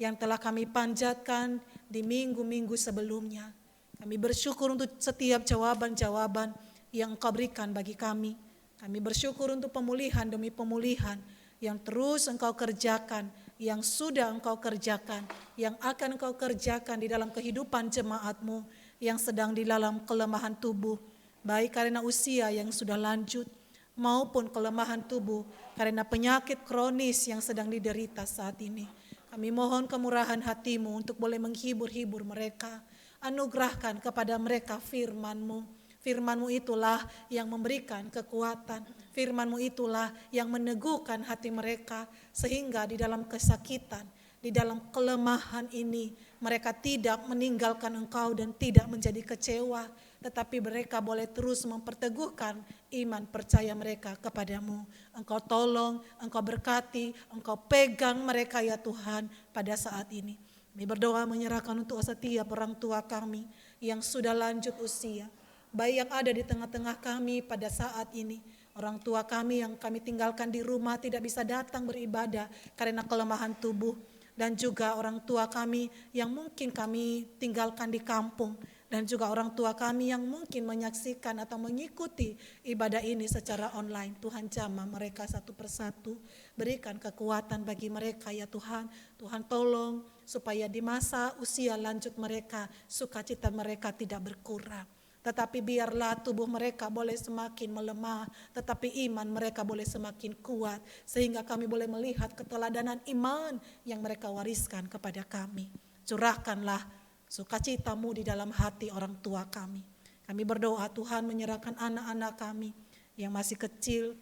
yang telah kami panjatkan di minggu-minggu sebelumnya. Kami bersyukur untuk setiap jawaban-jawaban yang Engkau berikan bagi kami. Kami bersyukur untuk pemulihan demi pemulihan yang terus Engkau kerjakan, yang sudah Engkau kerjakan, yang akan Engkau kerjakan di dalam kehidupan jemaat-Mu yang sedang di dalam kelemahan tubuh, baik karena usia yang sudah lanjut maupun kelemahan tubuh karena penyakit kronis yang sedang diderita saat ini. Kami mohon kemurahan hati-Mu untuk boleh menghibur-hibur mereka. Anugerahkan kepada mereka firman-Mu. Firman-Mu itulah yang memberikan kekuatan. Firman-Mu itulah yang meneguhkan hati mereka sehingga di dalam kesakitan, di dalam kelemahan ini mereka tidak meninggalkan Engkau dan tidak menjadi kecewa, tetapi mereka boleh terus memperteguhkan iman percaya mereka kepadamu. Engkau tolong, Engkau berkati, Engkau pegang mereka ya Tuhan pada saat ini. Kami berdoa menyerahkan untuk setiap orang tua kami yang sudah lanjut usia, baik yang ada di tengah-tengah kami pada saat ini. Orang tua kami yang kami tinggalkan di rumah tidak bisa datang beribadah karena kelemahan tubuh. Dan juga orang tua kami yang mungkin kami tinggalkan di kampung. Dan juga orang tua kami yang mungkin menyaksikan atau mengikuti ibadah ini secara online. Tuhan jamah mereka satu persatu. Berikan kekuatan bagi mereka ya Tuhan. Tuhan tolong supaya di masa usia lanjut mereka, sukacita mereka tidak berkurang. Tetapi biarlah tubuh mereka boleh semakin melemah, tetapi iman mereka boleh semakin kuat, sehingga kami boleh melihat keteladanan iman yang mereka wariskan kepada kami. Curahkanlah sukacita-Mu di dalam hati orang tua kami. Kami berdoa Tuhan menyerahkan anak-anak kami yang masih kecil,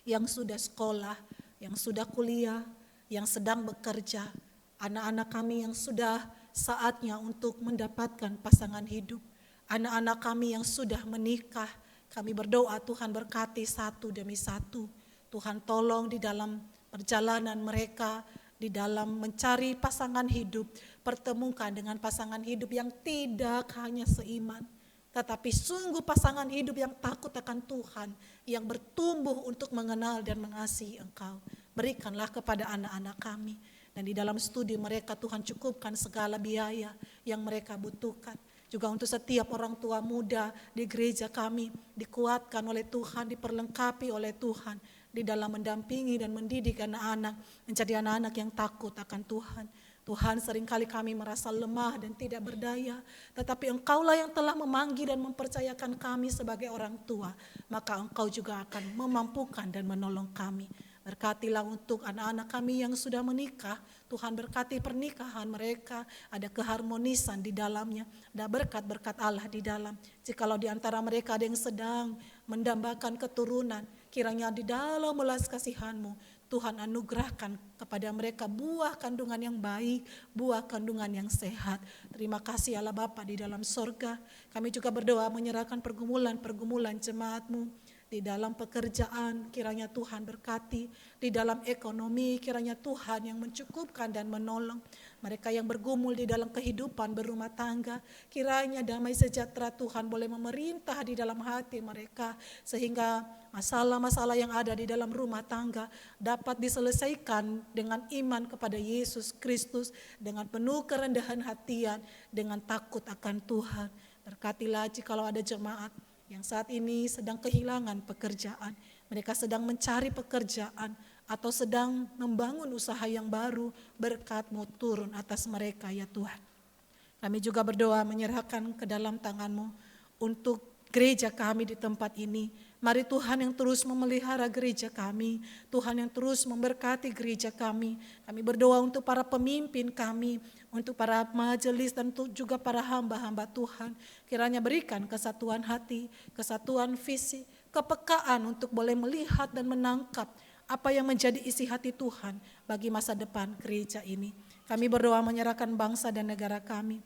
yang sudah sekolah, yang sudah kuliah, yang sedang bekerja, anak-anak kami yang sudah saatnya untuk mendapatkan pasangan hidup. Anak-anak kami yang sudah menikah, kami berdoa Tuhan berkati satu demi satu. Tuhan tolong di dalam perjalanan mereka, di dalam mencari pasangan hidup, pertemukan dengan pasangan hidup yang tidak hanya seiman, tetapi sungguh pasangan hidup yang takut akan Tuhan, yang bertumbuh untuk mengenal dan mengasihi Engkau. Berikanlah kepada anak-anak kami, dan di dalam studi mereka Tuhan cukupkan segala biaya yang mereka butuhkan. Juga untuk setiap orang tua muda di gereja kami, dikuatkan oleh Tuhan, diperlengkapi oleh Tuhan di dalam mendampingi dan mendidik anak-anak menjadi anak-anak yang takut akan Tuhan. Tuhan, seringkali kami merasa lemah dan tidak berdaya, tetapi Engkaulah yang telah memanggil dan mempercayakan kami sebagai orang tua, maka Engkau juga akan memampukan dan menolong kami. Berkatilah untuk anak-anak kami yang sudah menikah, Tuhan berkati pernikahan mereka, ada keharmonisan di dalamnya, ada berkat-berkat Allah di dalam. Jikalau di antara mereka ada yang sedang mendambakan keturunan, kiranya di dalam belas kasihan-Mu, Tuhan anugerahkan kepada mereka buah kandungan yang baik, buah kandungan yang sehat. Terima kasih Allah Bapa di dalam sorga. Kami juga berdoa menyerahkan pergumulan-pergumulan jemaat-Mu. Di dalam pekerjaan kiranya Tuhan berkati, di dalam ekonomi kiranya Tuhan yang mencukupkan dan menolong. Mereka yang bergumul di dalam kehidupan berumah tangga, kiranya damai sejahtera Tuhan boleh memerintah di dalam hati mereka, sehingga masalah-masalah yang ada di dalam rumah tangga dapat diselesaikan dengan iman kepada Yesus Kristus, dengan penuh kerendahan hatian, dengan takut akan Tuhan. Berkatilah jikalau ada jemaat yang saat ini sedang kehilangan pekerjaan, mereka sedang mencari pekerjaan atau sedang membangun usaha yang baru, berkat-Mu turun atas mereka ya Tuhan. Kami juga berdoa menyerahkan ke dalam tangan-Mu untuk gereja kami di tempat ini. Mari Tuhan yang terus memelihara gereja kami, Tuhan yang terus memberkati gereja kami. Kami berdoa untuk para pemimpin kami, untuk para majelis dan juga para hamba-hamba Tuhan. Kiranya berikan kesatuan hati, kesatuan visi, kepekaan untuk boleh melihat dan menangkap apa yang menjadi isi hati Tuhan bagi masa depan gereja ini. Kami berdoa menyerahkan bangsa dan negara kami.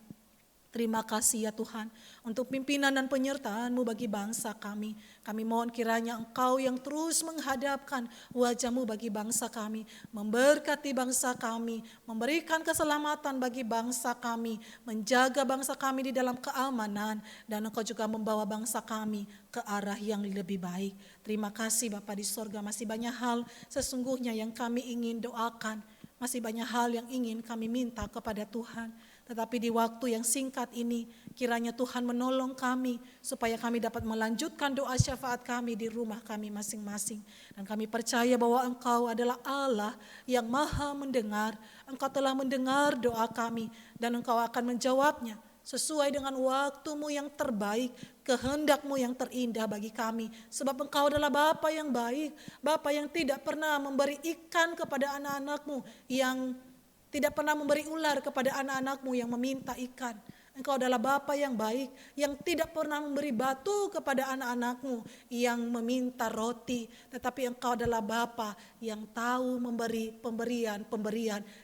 Terima kasih ya Tuhan untuk pimpinan dan penyertaan-Mu bagi bangsa kami. Kami mohon kiranya Engkau yang terus menghadapkan wajah-Mu bagi bangsa kami, memberkati bangsa kami, memberikan keselamatan bagi bangsa kami, menjaga bangsa kami di dalam keamanan, dan Engkau juga membawa bangsa kami ke arah yang lebih baik. Terima kasih Bapa di sorga, masih banyak hal sesungguhnya yang kami ingin doakan, masih banyak hal yang ingin kami minta kepada Tuhan. Tetapi di waktu yang singkat ini, kiranya Tuhan menolong kami supaya kami dapat melanjutkan doa syafaat kami di rumah kami masing-masing. Dan kami percaya bahwa Engkau adalah Allah yang maha mendengar. Engkau telah mendengar doa kami dan Engkau akan menjawabnya sesuai dengan waktu-Mu yang terbaik, kehendak-Mu yang terindah bagi kami. Sebab Engkau adalah Bapa yang baik, Bapa yang tidak pernah memberi ikan kepada anak-anak-Mu, yang tidak pernah memberi ular kepada anak-anak-Mu yang meminta ikan. Engkau adalah Bapa yang baik, yang tidak pernah memberi batu kepada anak-anak-Mu yang meminta roti. Tetapi Engkau adalah Bapa yang tahu memberi pemberian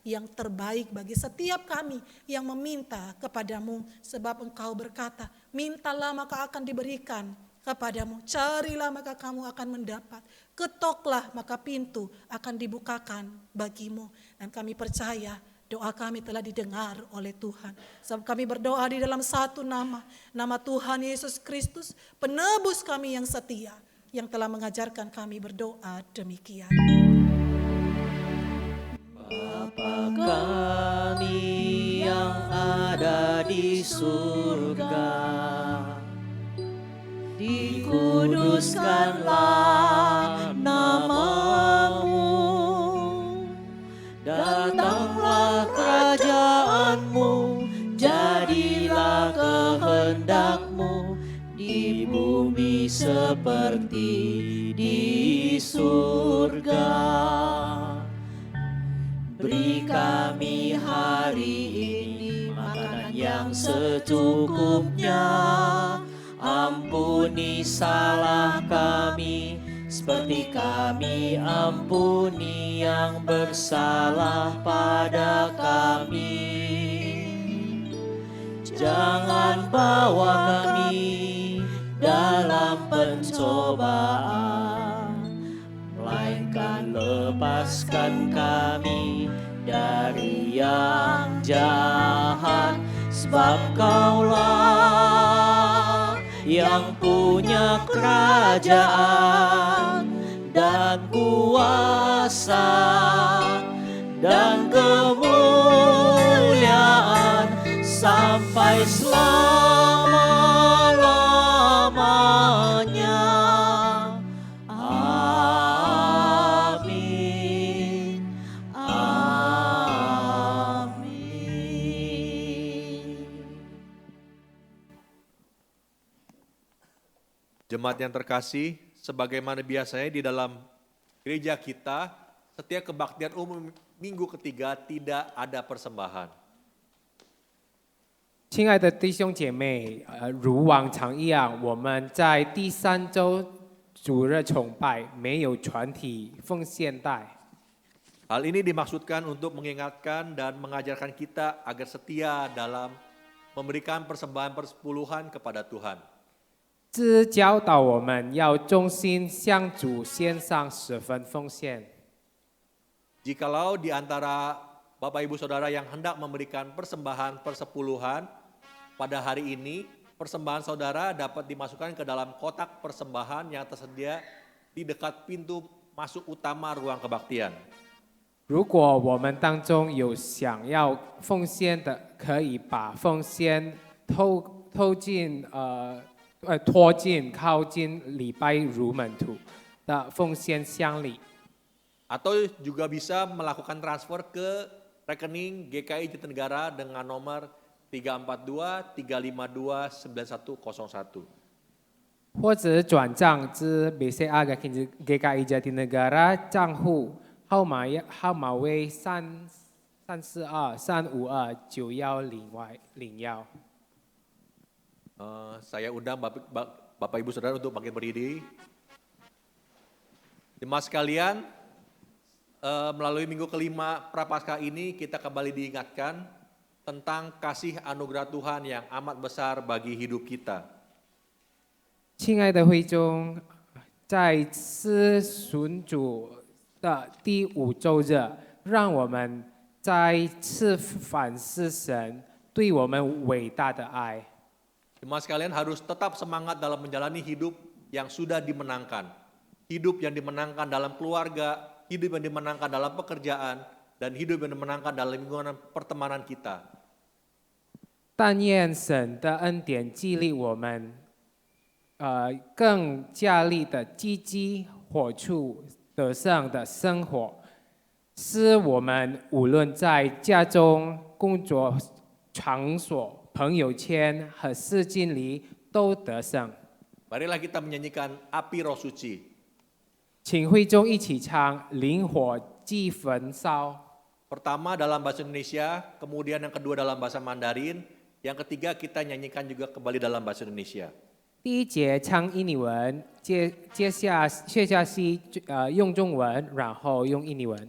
yang terbaik bagi setiap kami yang meminta kepadamu. Sebab Engkau berkata, mintalah maka akan diberikan kepadamu, carilah maka kamu akan mendapat, ketoklah maka pintu akan dibukakan bagimu. Dan kami percaya doa kami telah didengar oleh Tuhan. Sebab kami berdoa di dalam satu nama, nama Tuhan Yesus Kristus, penebus kami yang setia, yang telah mengajarkan kami berdoa demikian. Bapa kami yang ada di surga, dikuduskanlah nama-Mu, datanglah kerajaan-Mu, jadilah kehendak-Mu di bumi seperti di surga. Beri kami hari ini makanan yang secukupnya, ampuni salah kami, seperti kami ampuni yang bersalah pada kami. Jangan bawa kami dalam pencobaan, melainkan lepaskan kami dari yang jahat. Sebab Kaulah yang punya kerajaan dan kuasa dan kemuliaan sampai selama-lamanya. Amin. Amin. Jemaat yang terkasih, sebagaimana biasanya di dalam gereja kita, setiap kebaktian umum minggu ketiga tidak ada persembahan. 亲爱的弟兄姐妹，如往常一样，我们在第3周主日崇拜没有全体奉献带。 Hal ini dimaksudkan untuk mengingatkan dan mengajarkan kita agar setia dalam memberikan persembahan persepuluhan kepada Tuhan. 这教导我们要忠心向主献上10分奉献。 Jikalau di antara Bapak Ibu Saudara yang hendak memberikan persembahan persepuluhan pada hari ini, persembahan saudara dapat dimasukkan ke dalam kotak persembahan yang tersedia di dekat pintu masuk utama ruang kebaktian. 如果我们当中有想要奉献的，可以把奉献拖进靠近礼拜乳门土的奉献箱里。 Atau juga bisa melakukan transfer ke rekening GKI Jatinegara dengan nomor 342-352-9101. 或者转账至BCA GKI Jatinegara 账户号码为342-352-9101。 Saya undang Bapak Ibu Saudara untuk bangkit berdiri. Jemaat sekalian, melalui minggu kelima Prapaskah ini kita kembali diingatkan tentang kasih anugerah Tuhan yang amat besar bagi hidup kita. 亲爱的会众，在思寻主的第5周日，让我们再次反思神对我们伟大的爱。 Jemaat sekalian harus tetap semangat dalam menjalani hidup yang sudah dimenangkan. Hidup yang dimenangkan dalam keluarga, hidup yang dimenangkan dalam pekerjaan, dan hidup yang dimenangkan dalam lingkungan pertemanan kita. 但愿神的恩典激励我们，更加力的积极活出得胜的生活，使我们无论在家中、工作场所、朋友圈和世界里都得胜。 Marilah kita menyanyikan Api Roh Suci. 请会众一起唱《灵火祭焚烧》。 Pertama dalam bahasa Indonesia, kemudian yang kedua dalam bahasa Mandarin, yang ketiga kita nyanyikan juga kembali dalam bahasa Indonesia. 第一节唱印尼文，接下去用中文，然后用印尼文。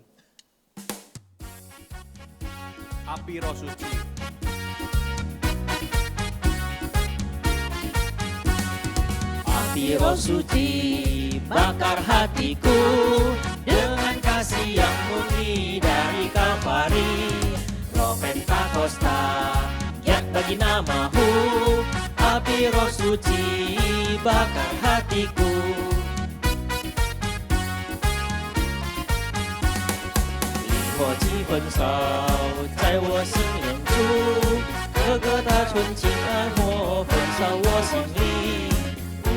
Api Roh Suci. Api Roh Suci bakar hatiku dengan kasih yang murni dari Kalvari. Roh Pentakosta giat bagi namamu. Api Roh Suci bakar hatiku. Linghuo ji焚烧在我心连住，各个大纯净爱火焚烧我心里。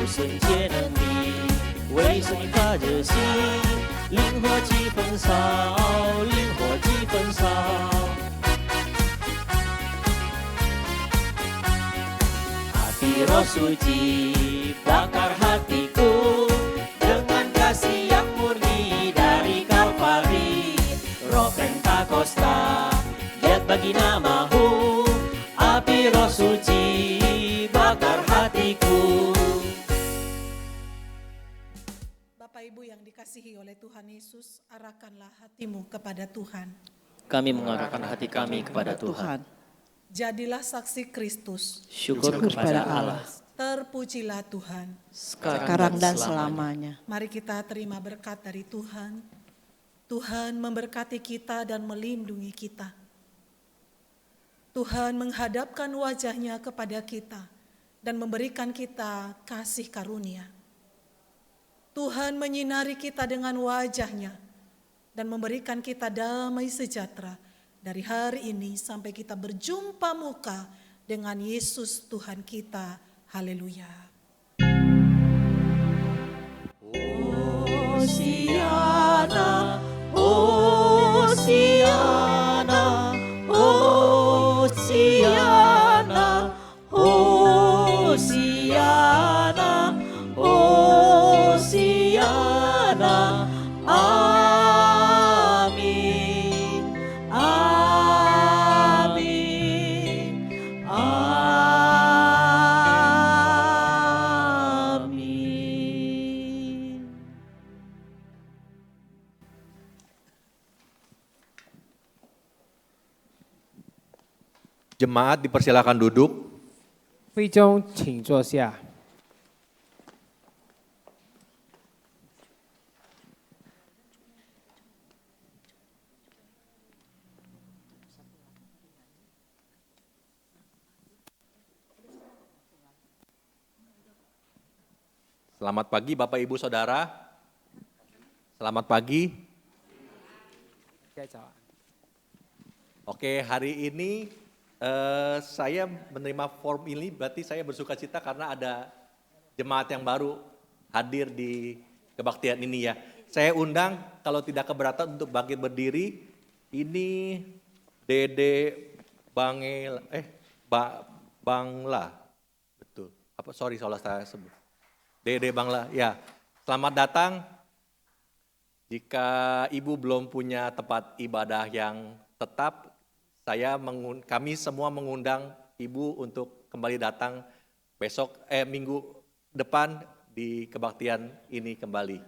圣洁能力，为神发热心，灵火祭焚烧，灵火祭焚烧。Api Roh Suci bakar hatiku dengan kasih yang murni dari Kalvari. Roh Pentakosta giat bagi namamu. Api Roh Suci bakar hatiku. Bapak Ibu yang dikasihi oleh Tuhan Yesus, arahkanlah hatimu kepada Tuhan. Kami mengarahkan hati kami kepada Tuhan. Jadilah saksi Kristus. Syukur kepada Allah. Terpujilah Tuhan. Sekarang dan selamanya. Mari kita terima berkat dari Tuhan. Tuhan memberkati kita dan melindungi kita. Tuhan menghadapkan wajahnya kepada kita dan memberikan kita kasih karunia. Tuhan menyinari kita dengan wajahnya dan memberikan kita damai sejahtera dari hari ini sampai kita berjumpa muka dengan Yesus Tuhan kita. Haleluya. Hosiana, Hosiana, Hosiana, Hosiana, Hosiana, amin, amin, amin. Jemaat dipersilakan duduk. 会众请坐下。 Selamat pagi Bapak Ibu Saudara. Selamat pagi. Oke, hari ini saya menerima form ini, berarti saya bersuka cita karena ada jemaat yang baru hadir di kebaktian ini ya. Saya undang kalau tidak keberatan untuk bangkit berdiri. Ini Dede Bangla. Betul. Salah saya sebut. Dede Bangla, ya. Selamat datang. Jika Ibu belum punya tempat ibadah yang tetap, kami semua mengundang Ibu untuk kembali datang besok, minggu depan di kebaktian ini kembali.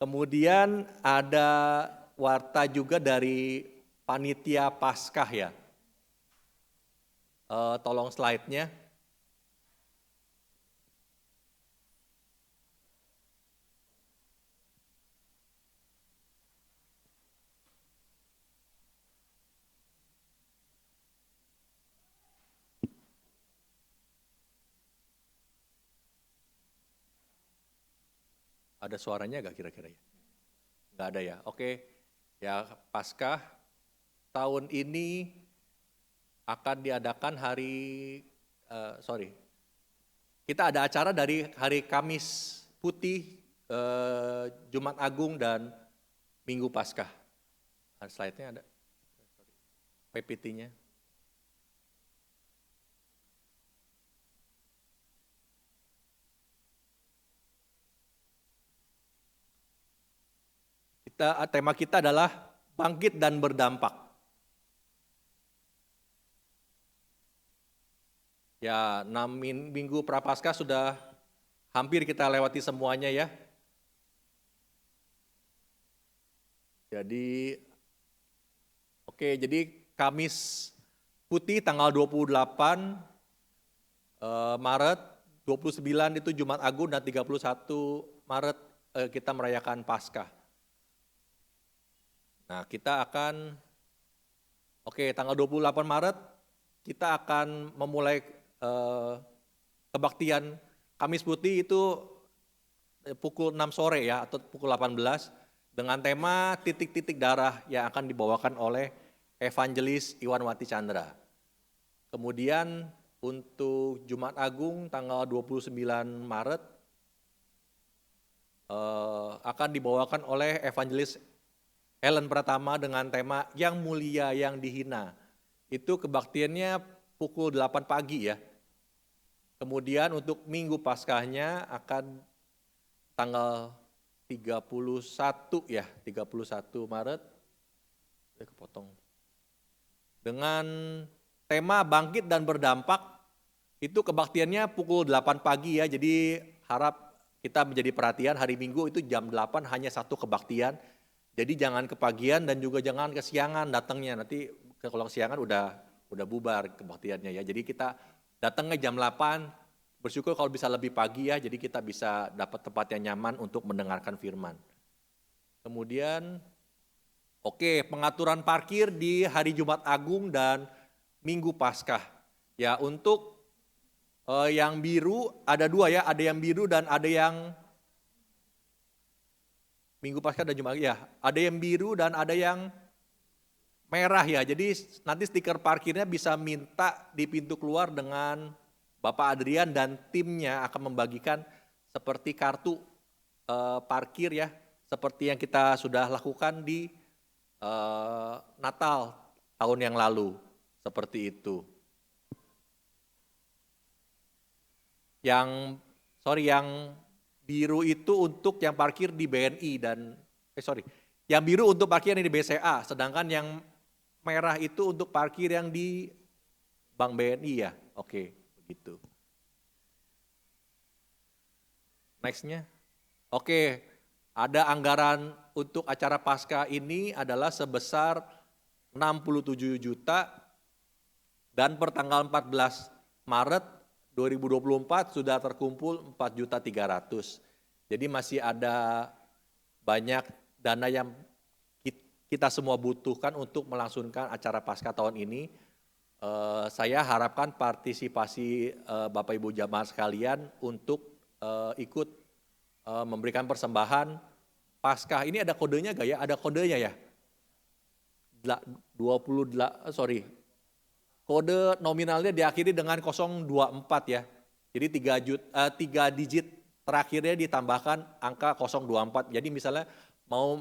Kemudian ada warta juga dari panitia Paskah ya. Tolong slide-nya. Ada suaranya nggak kira-kira ya? Nggak ada ya, oke. Ya, Paskah tahun ini akan diadakan kita ada acara dari hari Kamis Putih, Jumat Agung, dan Minggu Paskah. Slide-nya ada, PPT-nya. Tema kita adalah bangkit dan berdampak. Ya, 6 minggu Prapaskah sudah hampir kita lewati semuanya ya. Jadi, jadi Kamis Putih tanggal 28 Maret, 29 itu Jumat Agung, dan 31 Maret kita merayakan Paskah. Nah, kita akan, tanggal 28 Maret kita akan memulai kebaktian Kamis Putih itu pukul 6 sore ya, atau pukul 18, dengan tema titik-titik darah yang akan dibawakan oleh Evangelis Iwanwati Chandra. Kemudian untuk Jumat Agung tanggal 29 Maret akan dibawakan oleh Evangelis Helen Pratama dengan tema Yang Mulia Yang Dihina. Itu kebaktiannya pukul 8 pagi ya. Kemudian untuk Minggu Paskahnya akan tanggal 31 Maret. Kepotong. Dengan tema Bangkit dan Berdampak, itu kebaktiannya pukul 8 pagi ya. Jadi harap kita menjadi perhatian, hari Minggu itu jam 8 hanya satu kebaktian. Jadi jangan kepagian dan juga jangan kesiangan datangnya, nanti kalau kesiangan udah bubar kebaktiannya ya. Jadi kita datangnya jam 8, bersyukur kalau bisa lebih pagi ya, jadi kita bisa dapat tempat yang nyaman untuk mendengarkan firman. Kemudian pengaturan parkir di hari Jumat Agung dan Minggu Paskah. Ya, untuk yang biru ada 2 ya, ada yang biru dan ada yang Minggu Paskah dan Jumat, ya, ada yang biru dan ada yang merah ya. Jadi nanti stiker parkirnya bisa minta di pintu keluar dengan Bapak Adrian dan timnya akan membagikan seperti kartu parkir ya, seperti yang kita sudah lakukan di Natal tahun yang lalu, seperti itu. Yang biru itu untuk yang parkir di BNI dan yang biru untuk parkir yang di BCA, sedangkan yang merah itu untuk parkir yang di Bank BNI ya. Begitu. Nextnya. Ada anggaran untuk acara Paskah ini adalah sebesar 67 juta dan per tanggal 14 Maret 2024 sudah terkumpul 4.300.000. Jadi masih ada banyak dana yang kita semua butuhkan untuk melangsungkan acara Paskah tahun ini. Saya harapkan partisipasi Bapak Ibu jamaah sekalian untuk ikut memberikan persembahan Paskah. Ini ada kodenya gak ya? Ada kodenya ya? Kode nominalnya diakhiri dengan 024 ya. Jadi 3 digit terakhirnya ditambahkan angka 024. Jadi misalnya mau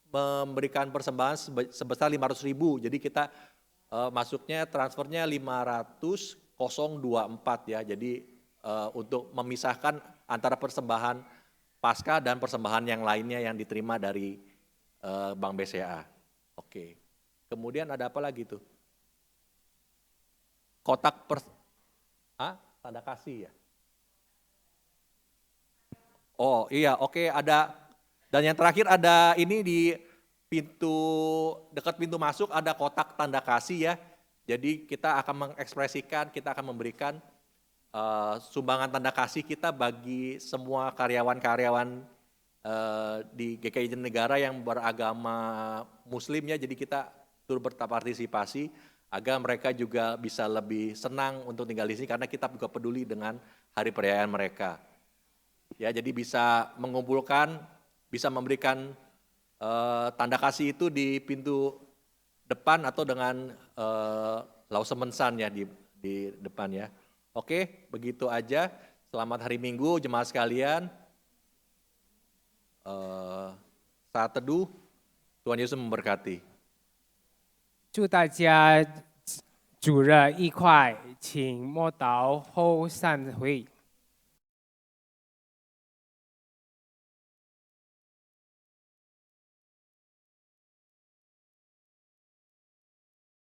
memberikan persembahan sebesar 500.000. Jadi kita masuknya transfernya 500.024 ya. Jadi untuk memisahkan antara persembahan Paskah dan persembahan yang lainnya yang diterima dari Bank BCA. Kemudian ada apa lagi tuh? Kotak tanda kasih ya. Ada. Dan yang terakhir ada ini di dekat pintu masuk ada kotak tanda kasih ya. Jadi kita akan mengekspresikan, kita akan memberikan sumbangan tanda kasih kita bagi semua karyawan-karyawan di GKI Jatinegara yang beragama Muslim ya. Jadi kita turut berpartisipasi agar mereka juga bisa lebih senang untuk tinggal di sini karena kita juga peduli dengan hari perayaan mereka. Ya, jadi bisa mengumpulkan, bisa memberikan tanda kasih itu di pintu depan atau dengan lausemensan ya di depan ya. Oke, begitu aja. Selamat hari Minggu jemaat sekalian. Saat teduh, Tuhan Yesus memberkati. 祝大家主日愉快，请默祷后散会。